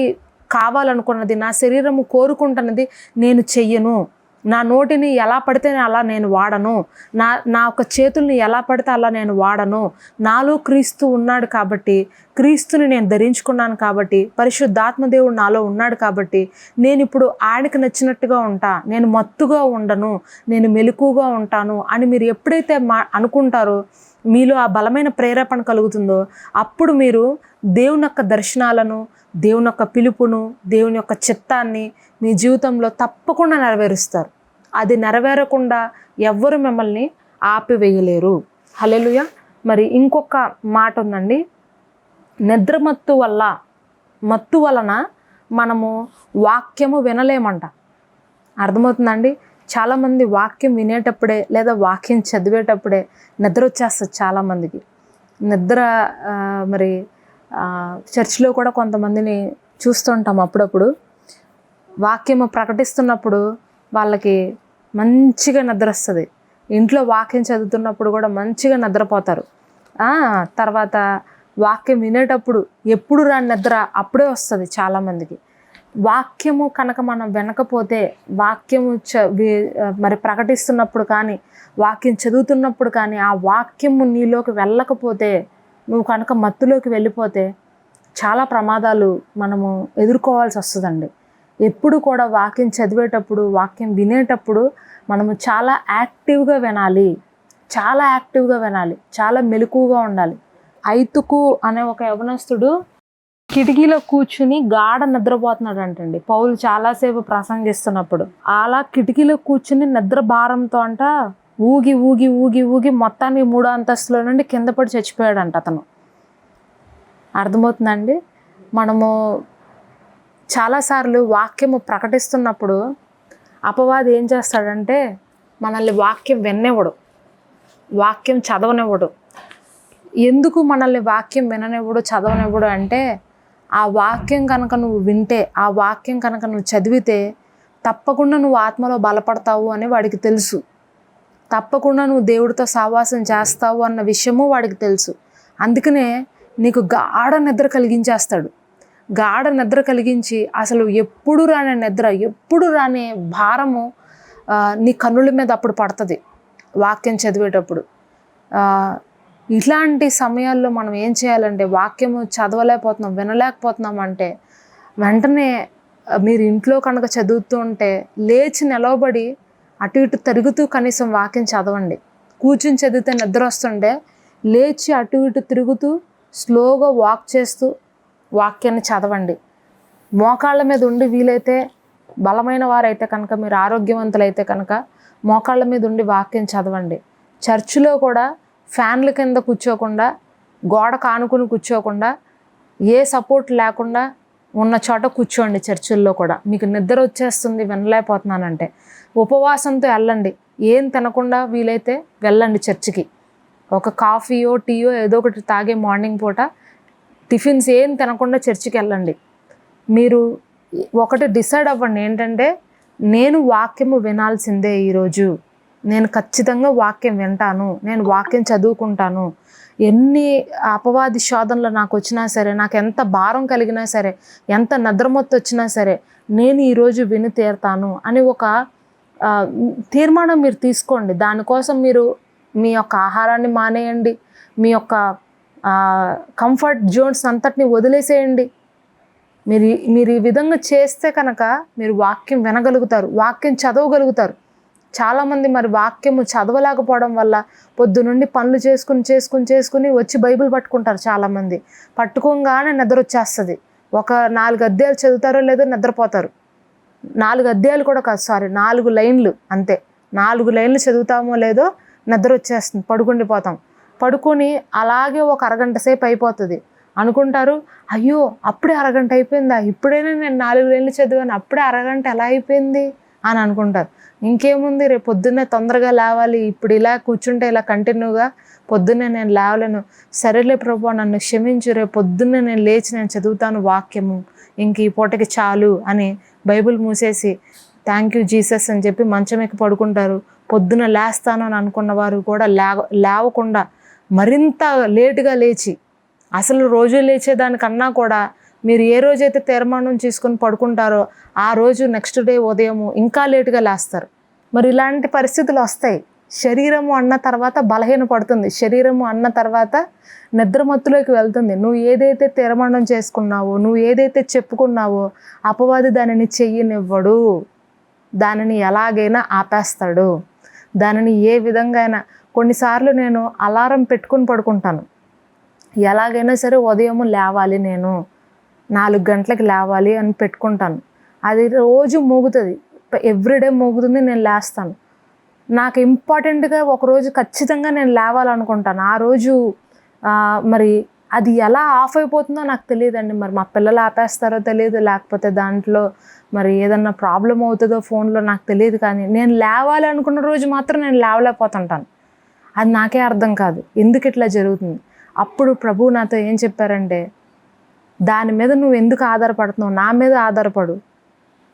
కావాలనుకున్నది, నా శరీరము కోరుకుంటున్నది నేను చెయ్యను, నా నోటిని ఎలా పడితే అలా నేను వాడను, నా యొక్క చేతుల్ని ఎలా పడితే అలా నేను వాడను, నాలో క్రీస్తు ఉన్నాడు కాబట్టి, క్రీస్తుని నేను ధరించుకున్నాను కాబట్టి, పరిశుద్ధాత్మ దేవుడు నాలో ఉన్నాడు కాబట్టి నేను ఇప్పుడు ఆయనకు నచ్చినట్టుగా ఉంటా, నేను మత్తుగా ఉండను, నేను మెలకుగా ఉంటాను అని మీరు ఎప్పుడైతే అనుకుంటారో, మీలో ఆ బలమైన ప్రేరేపణ కలుగుతుందో, అప్పుడు మీరు దేవుని యొక్క దర్శనాలను, దేవుని యొక్క పిలుపును, దేవుని యొక్క చిత్తాన్ని మీ జీవితంలో తప్పకుండా నెరవేరుస్తారు. అది నెరవేరకుండా ఎవ్వరు మిమ్మల్ని ఆపివేయలేరు. హల్లెలూయా. మరి ఇంకొక మాట ఉందండి, నిద్రమత్తు వలన మనము వాక్యము వినలేమంట. అర్థమవుతుందండి? చాలామంది వాక్యం వినేటప్పుడే లేదా వాక్యం చదివేటప్పుడే నిద్ర వచ్చేస్తుంది చాలామందికి. నిద్ర మరి చర్చిలో కూడా కొంతమందిని చూస్తుంటాం అప్పుడప్పుడు. వాక్యము ప్రకటిస్తున్నప్పుడు వాళ్ళకి మంచిగా నిద్ర వస్తుంది, ఇంట్లో వాక్యం చదువుతున్నప్పుడు కూడా మంచిగా నిద్రపోతారు. తర్వాత వాక్యం వినేటప్పుడు ఎప్పుడు రాని నిద్ర అప్పుడే వస్తుంది చాలామందికి. వాక్యము కనుక మనం వినకపోతే, వాక్యము మరి ప్రకటిస్తున్నప్పుడు కానీ, వాక్యం చదువుతున్నప్పుడు కానీ ఆ వాక్యము నీలోకి వెళ్ళకపోతే, నువ్వు కనుక మత్తులోకి వెళ్ళిపోతే చాలా ప్రమాదాలు మనము ఎదుర్కోవాల్సి వస్తుందండి. ఎప్పుడు కూడా వాక్యం చదివేటప్పుడు, వాక్యం వినేటప్పుడు మనము చాలా యాక్టివ్గా వినాలి, చాలా మెలకుగా ఉండాలి. ఐతుకు అనే ఒక యవనస్తుడు కిటికీలో కూర్చుని గాఢ నిద్రపోతున్నాడు అంటండి. పౌలు చాలాసేపు ప్రసంగిస్తున్నప్పుడు అలా కిటికీలో కూర్చుని నిద్ర భారంతో ఊగి ఊగి ఊగి ఊగి మొత్తానికి 3వ అంతస్తులో నుండి కింద పడి చచ్చిపోయాడంట అతను. అర్థమవుతుందండి? మనము చాలాసార్లు వాక్యము ప్రకటిస్తున్నప్పుడు అపవాది ఏం చేస్తాడంటే, మనల్ని వాక్యం విననివ్వడు, వాక్యం చదవనివ్వడు. ఎందుకు మనల్ని వాక్యం విననివ్వడు, చదవనివ్వడు అంటే, ఆ వాక్యం కనుక నువ్వు వింటే, ఆ వాక్యం కనుక నువ్వు చదివితే తప్పకుండా నువ్వు ఆత్మలో బలపడతావు అని వాడికి తెలుసు. తప్పకుండా నువ్వు దేవుడితో సహవాసం చేస్తావు అన్న విషయము వాడికి తెలుసు. అందుకనే నీకు గాఢ నిద్ర కలిగించేస్తాడు. గాఢ నిద్ర కలిగించి అసలు ఎప్పుడు రాని భారము నీ కన్నుల మీద అప్పుడు పడుతుంది వాక్యం చదివేటప్పుడు. ఇట్లాంటి సమయాల్లో మనం ఏం చేయాలంటే, వాక్యము చదవలేకపోతున్నాం, వినలేకపోతున్నాం అంటే వెంటనే మీరు ఇంట్లో కనుక చదువుతూ ఉంటే లేచి నిలవబడి అటు ఇటు తిరుగుతూ కనీసం వాక్యం చదవండి. కూర్చుని చదివితే నిద్ర వస్తుంటే లేచి అటు ఇటు తిరుగుతూ స్లోగా వాక్ చేస్తూ వాక్యాన్ని చదవండి. మోకాళ్ళ మీద ఉండి, వీలైతే బలమైన వారైతే కనుక, మీరు ఆరోగ్యవంతులైతే కనుక మోకాళ్ళ మీద ఉండి వాక్యం చదవండి. చర్చిలో కూడా ఫ్యాన్ల కింద కూర్చోకుండా, గోడ కానుకుని కూర్చోకుండా, ఏ సపోర్ట్ లేకుండా ఉన్న చోట కూర్చోండి. చర్చిల్లో కూడా మీకు నిద్ర వచ్చేస్తుంది వినలేకపోతున్నానంటే ఉపవాసంతో వెళ్ళండి. ఏం తినకుండా వీలైతే వెళ్ళండి చర్చికి. ఒక కాఫీయో టీయో ఏదో ఒకటి తాగే మార్నింగ్ పూట, టిఫిన్స్ ఏం తినకుండా చర్చికి వెళ్ళండి. మీరు ఒకటి డిసైడ్ అవ్వండి ఏంటంటే, నేను వాక్యము వినాల్సిందే ఈరోజు, నేను ఖచ్చితంగా వాక్యం వింటాను, నేను వాక్యం చదువుకుంటాను. ఎన్ని అపవాది శోధనలు నాకు వచ్చినా సరే, నాకు ఎంత భారం కలిగినా సరే, ఎంత నిద్రమొత్తు వచ్చినా సరే, నేను ఈరోజు విని తీరుతాను అని ఒక తీర్మానం మీరు తీసుకోండి. దానికోసం మీరు మీ యొక్క ఆహారాన్ని మానేయండి, మీ యొక్క కంఫర్ట్ జోన్స్ అంతటిని వదిలేసేయండి. మీరు ఈ విధంగా చేస్తే కనుక మీరు వాక్యం వినగలుగుతారు, వాక్యం చదవగలుగుతారు. చాలామంది మరి వాక్యము చదవలేకపోవడం వల్ల పొద్దునుండి పనులు చేసుకుని వచ్చి బైబిల్ పట్టుకుంటారు. చాలామంది పట్టుకోగానే నిద్ర వచ్చేస్తుంది. ఒక 4 అధ్యాయాలు చదువుతారో లేదో నిద్రపోతారు. 4 అధ్యాయాలు కూడా కాదు, 4 లైన్లు అంతే. 4 లైన్లు చదువుతామో లేదో నిద్ర వచ్చేస్తుంది, పడుకుండిపోతాం. పడుకొని అలాగే ఒక అరగంట సేపు అయిపోతుంది. అనుకుంటారు, అయ్యో అప్పుడే అరగంట అయిపోయిందా, ఇప్పుడైనా నేను 4 లైన్లు చదివాను, అప్పుడే అరగంట ఎలా అయిపోయింది అని అనుకుంటారు. ఇంకేముంది, రేపు పొద్దున్నే తొందరగా లేవాలి, ఇప్పుడు ఇలా కూర్చుంటే ఇలా కంటిన్యూగా పొద్దున్నే నేను లేవలేను, సరేలే ప్రభు నన్ను క్షమించు, రేపు పొద్దున్నే నేను లేచి నేను చదువుతాను వాక్యము, ఇంక ఈ పూటకి చాలు అని బైబిల్ మూసేసి థ్యాంక్ యూ జీసస్ అని చెప్పి మంచం ఎక్కి పడుకుంటారు. పొద్దున లేస్తాను అని అనుకున్న వారు కూడా లేవకుండా మరింత లేటుగా లేచి, అసలు రోజు లేచేదానికన్నా కూడా మీరు ఏ రోజైతే తీర్మానం చేసుకొని పడుకుంటారో ఆ రోజు నెక్స్ట్ డే ఉదయము ఇంకా లేటుగా లేస్తారు. మరి ఇలాంటి పరిస్థితులు వస్తాయి. శరీరము అన్న తర్వాత బలహీన పడుతుంది, శరీరము అన్న తర్వాత నిద్రమత్తులోకి వెళ్తుంది. నువ్వు ఏదైతే తీర్మానం చేసుకున్నావో, నువ్వు ఏదైతే చెప్పుకున్నావో అపవాది దానిని చెయ్యనివ్వడు. దానిని ఎలాగైనా ఆపేస్తాడు. దానిని ఏ విధంగా అయినా, కొన్నిసార్లు నేను అలారం పెట్టుకుని పడుకుంటాను. ఎలాగైనా సరే ఉదయం లేవాలి, నేను 4 గంటలకు లేవాలి అని పెట్టుకుంటాను. అది రోజు మోగుతుంది, ఎవ్రీడే మోగుతుంది, నేను లేస్తాను. నాకు ఇంపార్టెంట్గా ఒకరోజు ఖచ్చితంగా నేను లేవాలనుకుంటాను. ఆ రోజు మరి అది ఎలా ఆఫ్ అయిపోతుందో నాకు తెలియదండి. మరి మా పిల్లలు ఆపేస్తారో తెలియదు, లేకపోతే దాంట్లో మరి ఏదన్నా ప్రాబ్లం అవుతుందో ఫోన్లో నాకు తెలియదు. కానీ నేను లేవాలి అనుకున్న రోజు మాత్రం నేను లేవలేకపోతుంటాను. అది నాకే అర్థం కాదు ఎందుకు ఇట్లా జరుగుతుంది. అప్పుడు ప్రభువు నాతో ఏం చెప్పారంటే, దాని మీద నువ్వు ఎందుకు ఆధారపడుతున్నావు, నా మీద ఆధారపడు.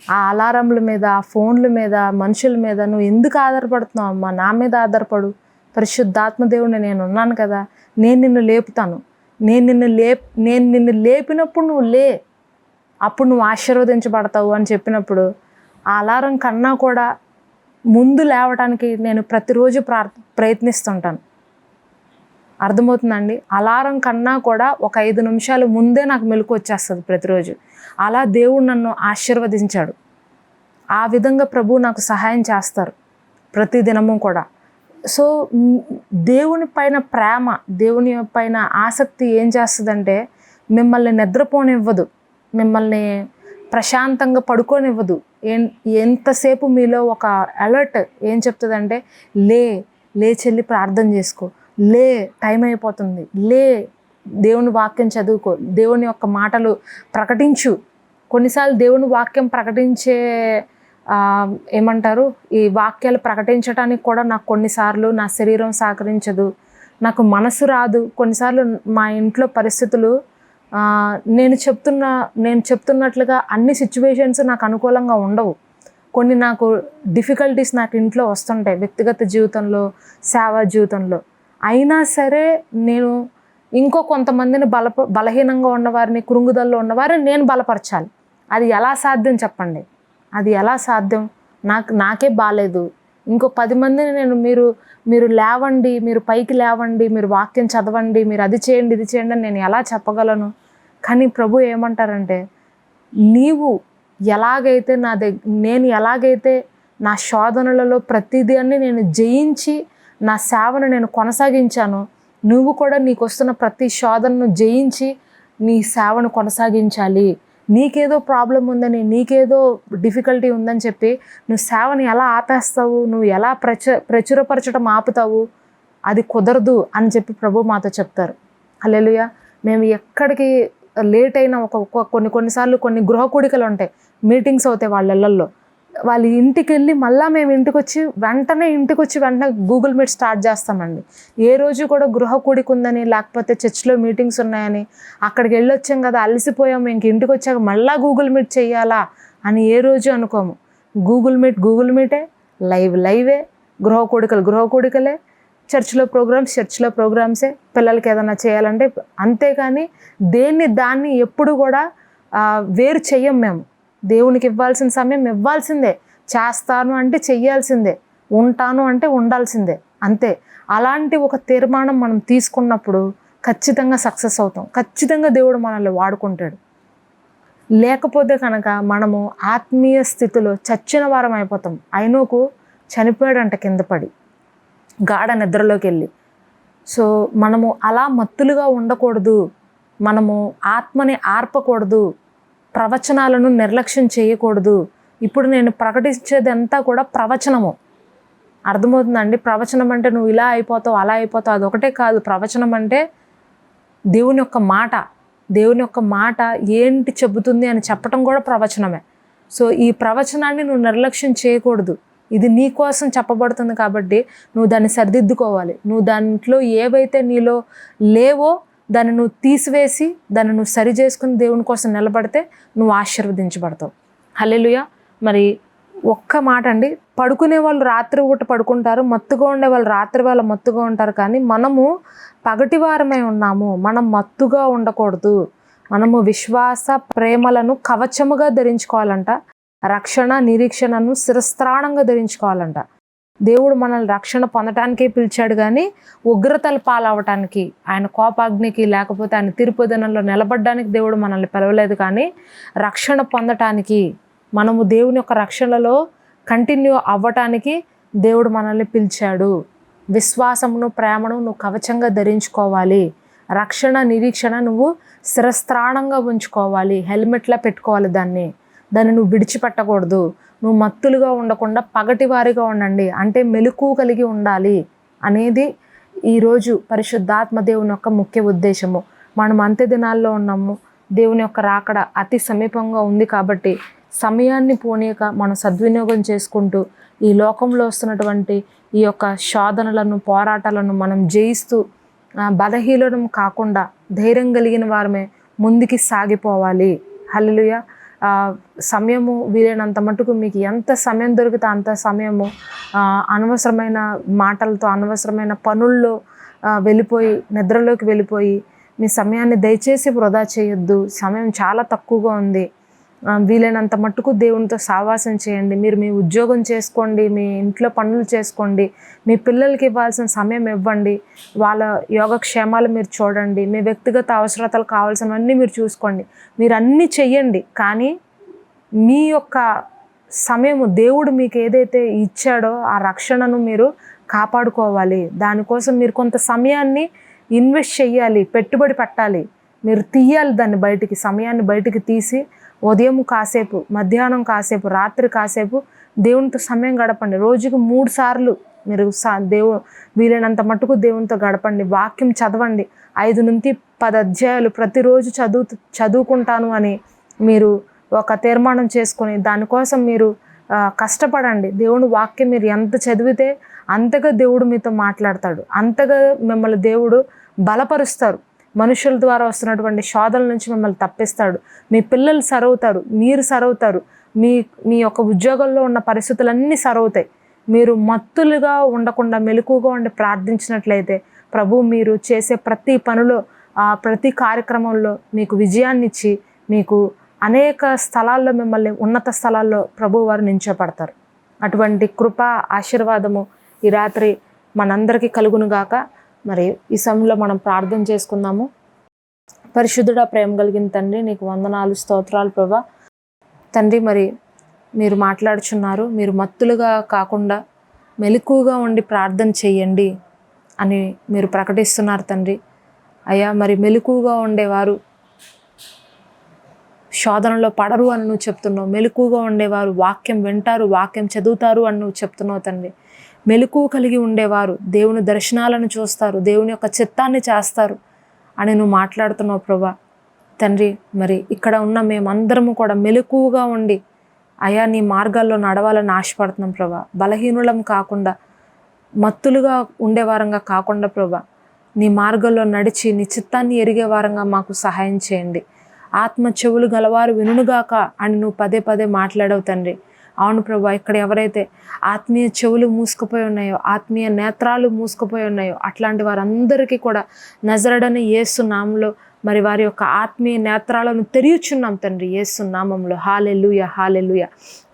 ఆ అలారంల మీద, ఆ ఫోన్ల మీద, మనుషుల మీద నువ్వు ఎందుకు ఆధారపడుతున్నావు అమ్మా, నా మీద ఆధారపడు. పరిశుద్ధాత్మ దేవుడిని నేను ఉన్నాను కదా, నేను నిన్ను లేపుతాను. నేను నిన్ను లేపినప్పుడు నువ్వు లే, అప్పుడు నువ్వు ఆశీర్వదించబడతావు అని చెప్పినప్పుడు ఆ అలారం కన్నా కూడా ముందు లేవడానికి నేను ప్రతిరోజు ప్రయత్నిస్తుంటాను. అర్థమవుతుందండి? అలారం కన్నా కూడా ఒక 5 నిమిషాలు ముందే నాకు మెలకు వచ్చేస్తుంది ప్రతిరోజు. అలా దేవుడు నన్ను ఆశీర్వదించాడు. ఆ విధంగా ప్రభువు నాకు సహాయం చేస్తారు ప్రతిదినము కూడా. సో దేవుని పైన ప్రేమ, దేవుని పైన ఆసక్తి ఏం చేస్తుందంటే, మిమ్మల్ని నిద్రపోనివ్వదు, మిమ్మల్ని ప్రశాంతంగా పడుకోనివ్వదు. ఎంతసేపు మీలో ఒక అలర్ట్ ఏం చెప్తుందంటే, లేచెల్లి ప్రార్థన చేసుకో, టైం అయిపోతుంది, దేవుని వాక్యం చదువుకో, దేవుని యొక్క మాటలు ప్రకటించు. కొన్నిసార్లు దేవుని వాక్యం ప్రకటించే ఏమంటారు, ఈ వాక్యాలు ప్రకటించడానికి కూడా నాకు కొన్నిసార్లు నా శరీరం సహకరించదు, నాకు మనసు రాదు. కొన్నిసార్లు మా ఇంట్లో పరిస్థితులు నేను చెప్తున్నట్లుగా అన్ని సిచ్యువేషన్స్ నాకు అనుకూలంగా ఉండవు. కొన్ని నాకు డిఫికల్టీస్ నాకు ఇంట్లో వస్తుంటాయి, వ్యక్తిగత జీవితంలో, సేవా జీవితంలో. అయినా సరే నేను ఇంకో కొంతమందిని బలహీనంగా ఉన్నవారిని, కృంగుదల్లో ఉన్నవారిని నేను బలపరచాలి. అది ఎలా సాధ్యం చెప్పండి? అది ఎలా సాధ్యం? నాకే బాలేదు, ఇంకో 10 మందిని నేను మీరు లేవండి, మీరు పైకి లేవండి, మీరు వాక్యం చదవండి, మీరు అది చేయండి, ఇది చేయండి అని నేను ఎలా చెప్పగలను? కానీ ప్రభు ఏమంటారంటే, నీవు ఎలాగైతే నేను ఎలాగైతే నా శోధనలలో ప్రతిదాన్ని నేను జయించి నా సేవను నేను కొనసాగించానో, నువ్వు కూడా నీకు వస్తున్న ప్రతి శోధనను జయించి నీ సేవను కొనసాగించాలి. నీకేదో ప్రాబ్లం ఉందని, నీకేదో డిఫికల్టీ ఉందని చెప్పి నువ్వు సేవని ఎలా ఆపేస్తావు, నువ్వు ఎలా ప్రచురపరచడం ఆపుతావు? అది కుదరదు అని చెప్పి ప్రభు మాతో చెప్తారు. హల్లెలూయా. మేము ఎక్కడికి లేట్ అయినా కొన్నిసార్లు కొన్ని గృహ కూడికలు ఉంటాయి, మీటింగ్స్ అవుతాయి వాళ్ళ ఇళ్ళల్లో. వాళ్ళ ఇంటికి వెళ్ళి మళ్ళీ మేము వెంటనే గూగుల్ మీట్ స్టార్ట్ చేస్తామండి. ఏ రోజు కూడా గృహ కూడిక ఉందని, లేకపోతే చర్చ్లో మీటింగ్స్ ఉన్నాయని అక్కడికి వెళ్ళొచ్చాం కదా, అలసిపోయాము, ఇంక ఇంటికి వచ్చాక మళ్ళీ గూగుల్ మీట్ చేయాలా అని ఏ రోజు అనుకోము. గూగుల్ మీటే, లైవే, గృహ కూడికలే, చర్చ్లో ప్రోగ్రామ్సే, పిల్లలకి ఏదైనా చేయాలంటే. అంతేకాని దాన్ని ఎప్పుడు కూడా వేరు చెయ్యం మేము. దేవునికి ఇవ్వాల్సిన సమయం ఇవ్వాల్సిందే, చేస్తాను అంటే చెయ్యాల్సిందే, ఉంటాను అంటే ఉండాల్సిందే, అంతే. అలాంటి ఒక తీర్మానం మనం తీసుకున్నప్పుడు ఖచ్చితంగా సక్సెస్ అవుతాం, ఖచ్చితంగా దేవుడు మనల్ని వాడుకుంటాడు. లేకపోతే కనుక మనము ఆత్మీయ స్థితిలో చచ్చిన వారం అయిపోతాం. ఐనోకు చనిపోయాడంట కింద పడి, గాఢ నిద్రలోకి వెళ్ళి. సో మనము అలా మత్తులుగా ఉండకూడదు, మనము ఆత్మని ఆర్పకూడదు, ప్రవచనాలను నిర్లక్ష్యం చేయకూడదు. ఇప్పుడు నేను ప్రకటించేది అంతా కూడా ప్రవచనము. అర్థమవుతుందండి? ప్రవచనం అంటే నువ్వు ఇలా అయిపోతావు, అలా అయిపోతావు, అదొకటే కాదు. ప్రవచనం అంటే దేవుని యొక్క మాట ఏంటి చెబుతుంది అని చెప్పటం కూడా ప్రవచనమే. సో ఈ ప్రవచనాన్ని నువ్వు నిర్లక్ష్యం చేయకూడదు. ఇది నీ కోసం చెప్పబడుతుంది కాబట్టి నువ్వు దాన్ని సరిదిద్దుకోవాలి. నువ్వు దాంట్లో ఏవైతే నీలో లేవో దాన్ని నువ్వు తీసివేసి దాన్ని నువ్వు సరి చేసుకుని దేవుని కోసం నిలబడితే నువ్వు ఆశీర్వదించబడతావు. హల్లెలూయా. మరి ఒక్క మాట అండి, పడుకునే వాళ్ళు రాత్రి పూట పడుకుంటారు, మత్తుగా ఉండే వాళ్ళు రాత్రి వేళ మత్తుగా ఉంటారు. కానీ మనము పగటివారమై ఉన్నాము. మనం మత్తుగా ఉండకూడదు. మనము విశ్వాస ప్రేమలను కవచముగా ధరించుకోవాలంట. రక్షణ నిరీక్షణను శిరస్త్రాణంగా ధరించుకోవాలంట. దేవుడు మనల్ని రక్షణ పొందటానికే పిలిచాడు, కానీ ఉగ్రతల పాలవటానికి, ఆయన కోపాగ్నికి, లేకపోతే ఆయన తీర్పు దినంలో నిలబడడానికి దేవుడు మనల్ని పిలవలేదు. కానీ రక్షణ పొందటానికి, మనము దేవుని యొక్క రక్షణలో కంటిన్యూ అవ్వటానికి దేవుడు మనల్ని పిలిచాడు. విశ్వాసమును ప్రేమను నువ్వు కవచంగా ధరించుకోవాలి. రక్షణ నిరీక్షణ నువ్వు శిరస్త్రాణంగా ఉంచుకోవాలి. హెల్మెట్లా పెట్టుకోవాలి. దాన్ని నువ్వు విడిచిపెట్టకూడదు. నువ్వు మత్తులుగా ఉండకుండా పగటివారిగా ఉండండి, అంటే మెలకువ కలిగి ఉండాలి అనేది ఈరోజు పరిశుద్ధాత్మ దేవుని యొక్క ముఖ్య ఉద్దేశము. మనం అంత్య దినాల్లో ఉన్నాము. దేవుని యొక్క రాకడ అతి సమీపంగా ఉంది. కాబట్టి సమయాన్ని పోనీయక మనం సద్వినియోగం చేసుకుంటూ ఈ లోకంలో వస్తున్నటువంటి ఈ యొక్క శోధనలను, పోరాటాలను మనం జయిస్తూ బలహీనం కాకుండా ధైర్యం కలిగిన వారమే ముందుకి సాగిపోవాలి. హల్లెలూయా. సమయము వీలైనంత మటుకు మీకు ఎంత సమయం దొరికితే అంత సమయము అనవసరమైన మాటలతో, అనవసరమైన పనుల్లో వెళ్ళిపోయి, నిద్రలోకి వెళ్ళిపోయి మీ సమయాన్ని దయచేసి వృధా చేయొద్దు. సమయం చాలా తక్కువగా ఉంది. వీలైనంత మట్టుకు దేవునితో సావాసం చేయండి. మీరు మీ ఉద్యోగం చేసుకోండి, మీ ఇంట్లో పనులు చేసుకోండి, మీ పిల్లలకి ఇవ్వాల్సిన సమయం ఇవ్వండి, వాళ్ళ యోగక్షేమాలు మీరు చూడండి, మీ వ్యక్తిగత అవసరతలు కావాల్సినవన్నీ మీరు చూసుకోండి. మీరు అన్నీ చెయ్యండి. కానీ మీ యొక్క సమయము దేవుడు మీకు ఏదైతే ఇచ్చాడో ఆ రక్షణను మీరు కాపాడుకోవాలి. దానికోసం మీరు కొంత సమయాన్ని ఇన్వెస్ట్ చేయాలి, పెట్టుబడి పెట్టాలి. మీరు తీయాలి దాన్ని బయటికి, సమయాన్ని బయటికి తీసి ఉదయం కాసేపు, మధ్యాహ్నం కాసేపు, రాత్రి కాసేపు దేవునితో సమయం గడపండి. రోజుకు 3 సార్లు మీరు వీలైనంత మట్టుకు దేవునితో గడపండి. వాక్యం చదవండి. 5 నుంచి 10 అధ్యాయాలు ప్రతిరోజు చదువుకుంటాను అని మీరు ఒక తీర్మానం చేసుకొని దానికోసం మీరు కష్టపడండి. దేవుని వాక్యం మీరు ఎంత చదివితే అంతగా దేవుడు మీతో మాట్లాడతాడు, అంతగా మిమ్మల్ని దేవుడు బలపరుస్తారు. మనుషుల ద్వారా వస్తున్నటువంటి శోధనల నుంచి మిమ్మల్ని తప్పిస్తాడు. మీ పిల్లలు సరవుతారు, మీరు సరవుతారు, మీ యొక్క ఉద్యోగంలో ఉన్న పరిస్థితులన్నీ సరవుతాయి. మీరు మత్తులుగా ఉండకుండా మెలకువగా ఉండి ప్రార్థించినట్లయితే ప్రభు మీరు చేసే ప్రతి పనిలో, ప్రతి కార్యక్రమంలో మీకు విజయాన్ని ఇచ్చి మీకు అనేక స్థలాల్లో, మిమ్మల్ని ఉన్నత స్థలాల్లో ప్రభు వారు నించోపడతారు. అటువంటి కృప, ఆశీర్వాదము ఈ రాత్రి మనందరికీ కలుగునుగాక. మరి ఈ సమయంలో మనం ప్రార్థన చేసుకుందాము. పరిశుద్ధుడా, ప్రేమ కలిగిన తండ్రి, నీకు వందనాలు, స్తోత్రాలు ప్రభా. తండ్రి, మరి మీరు మాట్లాడుచున్నారు, మీరు మత్తులుగా కాకుండా మెలకువగా ఉండి ప్రార్థన చేయండి అని మీరు ప్రకటిస్తున్నారు తండ్రి. అయ్యా, మరి మెలకువగా ఉండేవారు శోధనలో పడరు అని నువ్వు చెప్తున్నావు. మెలకువగా ఉండేవారు వాక్యం వింటారు, వాక్యం చదువుతారు అని నువ్వు చెప్తున్నావు తండ్రి. మెలకువ కలిగి ఉండేవారు దేవుని దర్శనాలను చూస్తారు, దేవుని యొక్క చిత్తాన్ని చేస్తారు అని నువ్వు మాట్లాడుతున్నావు ప్రభా. తండ్రి, మరి ఇక్కడ ఉన్న మేమందరము కూడా మెలకువగా ఉండి అయా నీ మార్గాల్లో నడవాలని ఆశపడుతున్నాం ప్రభా. బలహీనులం కాకుండా, మత్తులుగా ఉండేవారంగా కాకుండా ప్రభా, నీ మార్గంలో నడిచి నీ చిత్తాన్ని ఎరిగే వారంగా మాకు సహాయం చేయండి. ఆత్మ చెవులు గలవారు వినుగాక అని నువ్వు పదే పదే మాట్లాడవు తండ్రి. అవును ప్రభా, ఇక్కడ ఎవరైతే ఆత్మీయ చెవులు మూసుకుపోయి ఉన్నాయో, ఆత్మీయ నేత్రాలు మూసుకుపోయి ఉన్నాయో అట్లాంటి వారందరికీ కూడా నజరేయుడైన యేసు నామములో మరి వారి యొక్క ఆత్మీయ నేత్రాలను తెరియుచున్నాం తండ్రి, యేసు నామములో. హల్లెలూయా, హల్లెలూయా.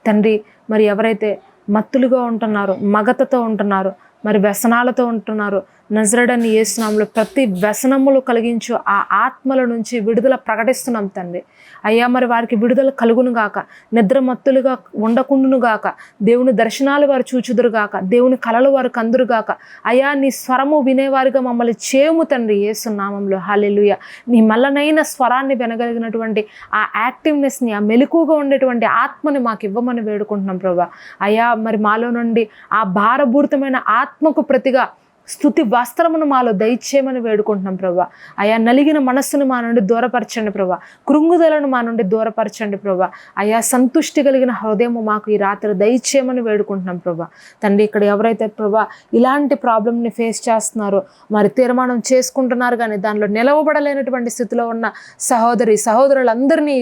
తండ్రి, మరి ఎవరైతే మత్తులుగా ఉంటున్నారో, మగతతో ఉంటున్నారో, మరి వ్యసనాలతో ఉంటున్నారో, నజరేయుడైన యేసు నామములో ప్రతి వ్యసనములు కలిగించు ఆ ఆత్మల నుంచి విడుదల ప్రకటిస్తున్నాం తండ్రి. అయ్యా, మరి వారికి విడుదల కలుగును గాక, నిద్ర మత్తులుగా ఉండకుండును గాక, దేవుని దర్శనాలు వారు చూచుదురుగాక, దేవుని కలలు వారు కందురుగాక. అయ్యా, నీ స్వరము వినేవారిగా మమ్మల్ని చేయము తండ్రి, యేసు నామములో. హల్లెలూయా. నీ మల్లనైన స్వరాన్ని వినగలిగినటువంటి ఆ యాక్టివ్నెస్ని, ఆ మెలకువగా ఉండేటువంటి ఆత్మని మాకు ఇవ్వమని వేడుకుంటున్నాం ప్రభా. అయ్యా, మరి మాలో నుండి ఆ భారభూరితమైన ఆత్మకు ప్రతిగా స్తుతి వస్త్రమును మాలో దయచేయమని వేడుకుంటున్నాం ప్రభా. అయా నలిగిన మనస్సును మా నుండి దూరపరచండి ప్రభా. కృంగుదలను మా నుండి దూరపరచండి ప్రభా. అయా సంతుష్టి కలిగిన హృదయము మాకు ఈ రాత్రి దయచేయమని వేడుకుంటున్నాం ప్రభా. తండ్రి, ఇక్కడ ఎవరైతే ప్రభా ఇలాంటి ప్రాబ్లమ్ని ఫేస్ చేస్తున్నారో, మరి తీర్మానం చేసుకుంటున్నారు కానీ దానిలో నిలవబడలేనటువంటి స్థితిలో ఉన్న సహోదరులందరినీ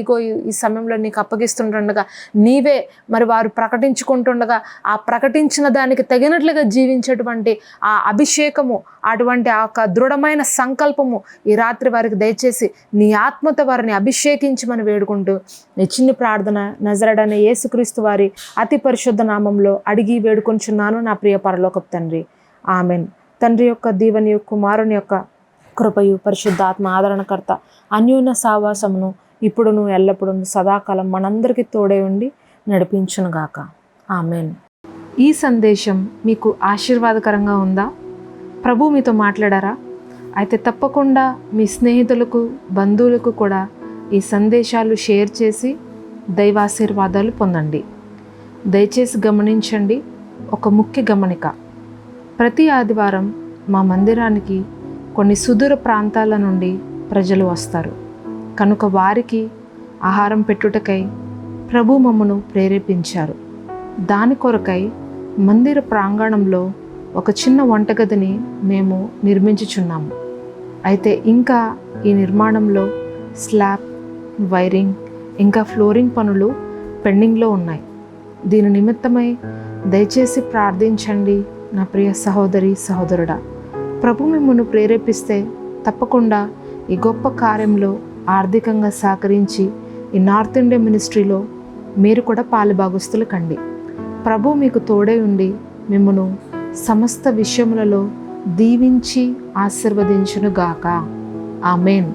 ఈ సమయంలో నీకు అప్పగిస్తుండగా, నీవే మరి వారు ప్రకటించుకుంటుండగా ఆ ప్రకటించిన దానికి తగినట్లుగా జీవించేటువంటి ఆ అభిషేకము, అటువంటి ఆ యొక్క దృఢమైన సంకల్పము ఈ రాత్రి వారికి దయచేసి నీ ఆత్మతో వారిని అభిషేకించమని వేడుకుంటూ నీ చిన్ని ప్రార్థన నజరేయుడైన యేసుక్రీస్తు వారి అతి పరిశుద్ధ నామంలో అడిగి వేడుకొంచున్నాను నా ప్రియ పరలోకపు తండ్రి. ఆమెన్. తండ్రి యొక్క దీవెనయు, కుమారుని యొక్క కృపయు, పరిశుద్ధాత్మ ఆదరణకర్త అన్యోన్య సావాసమును ఇప్పుడును ఎల్లప్పుడూ సదాకాలం మనందరికీ తోడే ఉండి నడిపించునుగాక. ఆమెన్. ఈ సందేశం మీకు ఆశీర్వాదకరంగా ఉందా? ప్రభు మీతో మాట్లాడారా? అయితే తప్పకుండా మీ స్నేహితులకు, బంధువులకు కూడా ఈ సందేశాలు షేర్ చేసి దైవాశీర్వాదాలు పొందండి. దయచేసి గమనించండి, ఒక ముఖ్య గమనిక. ప్రతి ఆదివారం మా మందిరానికి కొన్ని సుదూర ప్రాంతాల నుండి ప్రజలు వస్తారు. కనుక వారికి ఆహారం పెట్టుటకై ప్రభు మమ్మను ప్రేరేపించారు. దాని కొరకై మందిర ప్రాంగణంలో ఒక చిన్న వంటగదిని మేము నిర్మించుచున్నాము. అయితే ఇంకా ఈ నిర్మాణంలో స్లాబ్, వైరింగ్, ఇంకా ఫ్లోరింగ్ పనులు పెండింగ్లో ఉన్నాయి. దీని నిమిత్తమై దయచేసి ప్రార్థించండి నా ప్రియ సహోదరి, సహోదరుడా. ప్రభు మిమ్మల్ని ప్రేరేపిస్తే తప్పకుండా ఈ గొప్ప కార్యంలో ఆర్థికంగా సహకరించి ఈ నార్త్ ఇండియా మినిస్ట్రీలో మీరు కూడా పాలుభాగస్తులు కండి. ప్రభు మీకు తోడై ఉండి మిమ్మను సమస్త విషయములలో దీవించి ఆశీర్వదించునుగాక. ఆమెన్.